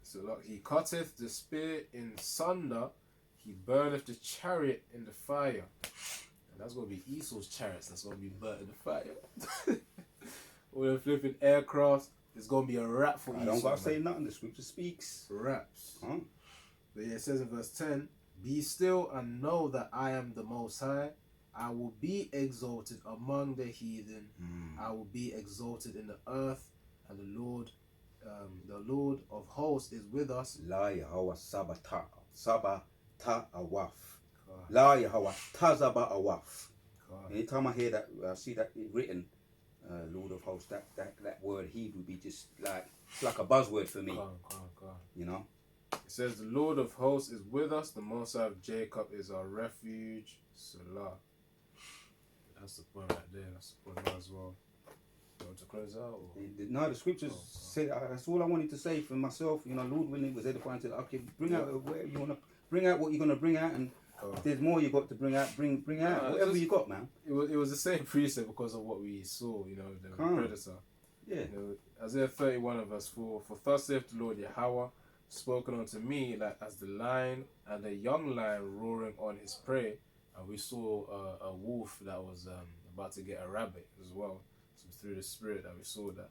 Selah. He cutteth the spear in sunder. He burneth the chariot in the fire. And that's going to be Esau's chariots. That's going to be burnt in the fire. All the flipping aircraft. It's going to be a rap for Esau. I don't got to say nothing. The scripture speaks. Raps. Huh? But yeah, it says in verse 10, be still and know that I am the Most High. I will be exalted among the heathen. I will be exalted in the earth. And the Lord of hosts is with us. La Yahweh Sabata Awaf. La Yahweh Tazaba Awaf. Anytime I hear that, I see that written, Lord of hosts, that word Hebrew be just like, it's like a buzzword for me. You know? It says the Lord of hosts is with us. The Most High of Jacob is our refuge. Salah. That's the point right there. That's the point as well. You want to close out? Or? No, the scriptures say that's all I wanted to say for myself. You know, Lord willing, it was edifying to okay, bring out where you want to bring out what you're going to bring out, and if there's more you got to bring out, bring out whatever you got, man. It was the same precept because of what we saw. You know, the predator. Yeah. You know, Isaiah 31 and verse 4. For thus saith the Lord Yahweh, spoken unto me like as the lion and a young lion roaring on his prey. And we saw a wolf that was about to get a rabbit as well. So through the spirit that we saw that.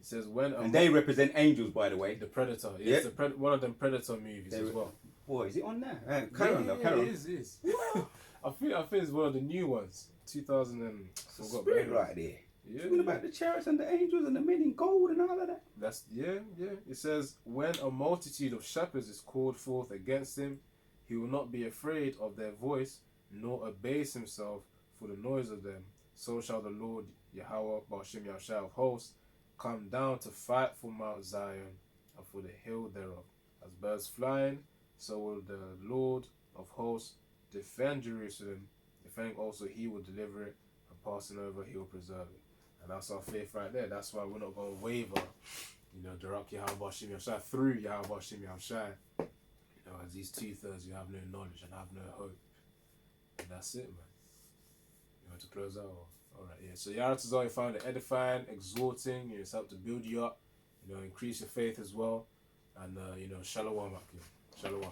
It says and they represent angels, by the way. The Predator. Yes, one of them Predator movies as well. Boy, is it on there? Carry on. It is. I think it's one of the new ones. 2000 and spirit right there. Yeah. Talking about the chariots and the angels and the men in gold and all of that. That's yeah. It says when a multitude of shepherds is called forth against him, he will not be afraid of their voice, nor abase himself for the noise of them. So shall the Lord Yahweh Ba'ashem Yahshua of hosts come down to fight for Mount Zion and for the hill thereof. As birds flying, so will the Lord of hosts defend Jerusalem. Defending also, he will deliver it, and passing over, he will preserve it. And that's our faith right there. That's why we're not going to waver. You know, Darak Yahweh Ba'ashem Yahshua through Yahweh Ba'ashem Yahshua. You know, as these 2/3, you have no knowledge and have no hope. And that's it, man. You want to close out? Alright, yeah. So Yaratazar, you found it edifying, exhorting, it's helped to build you up, increase your faith as well. And, shalom, Shalom.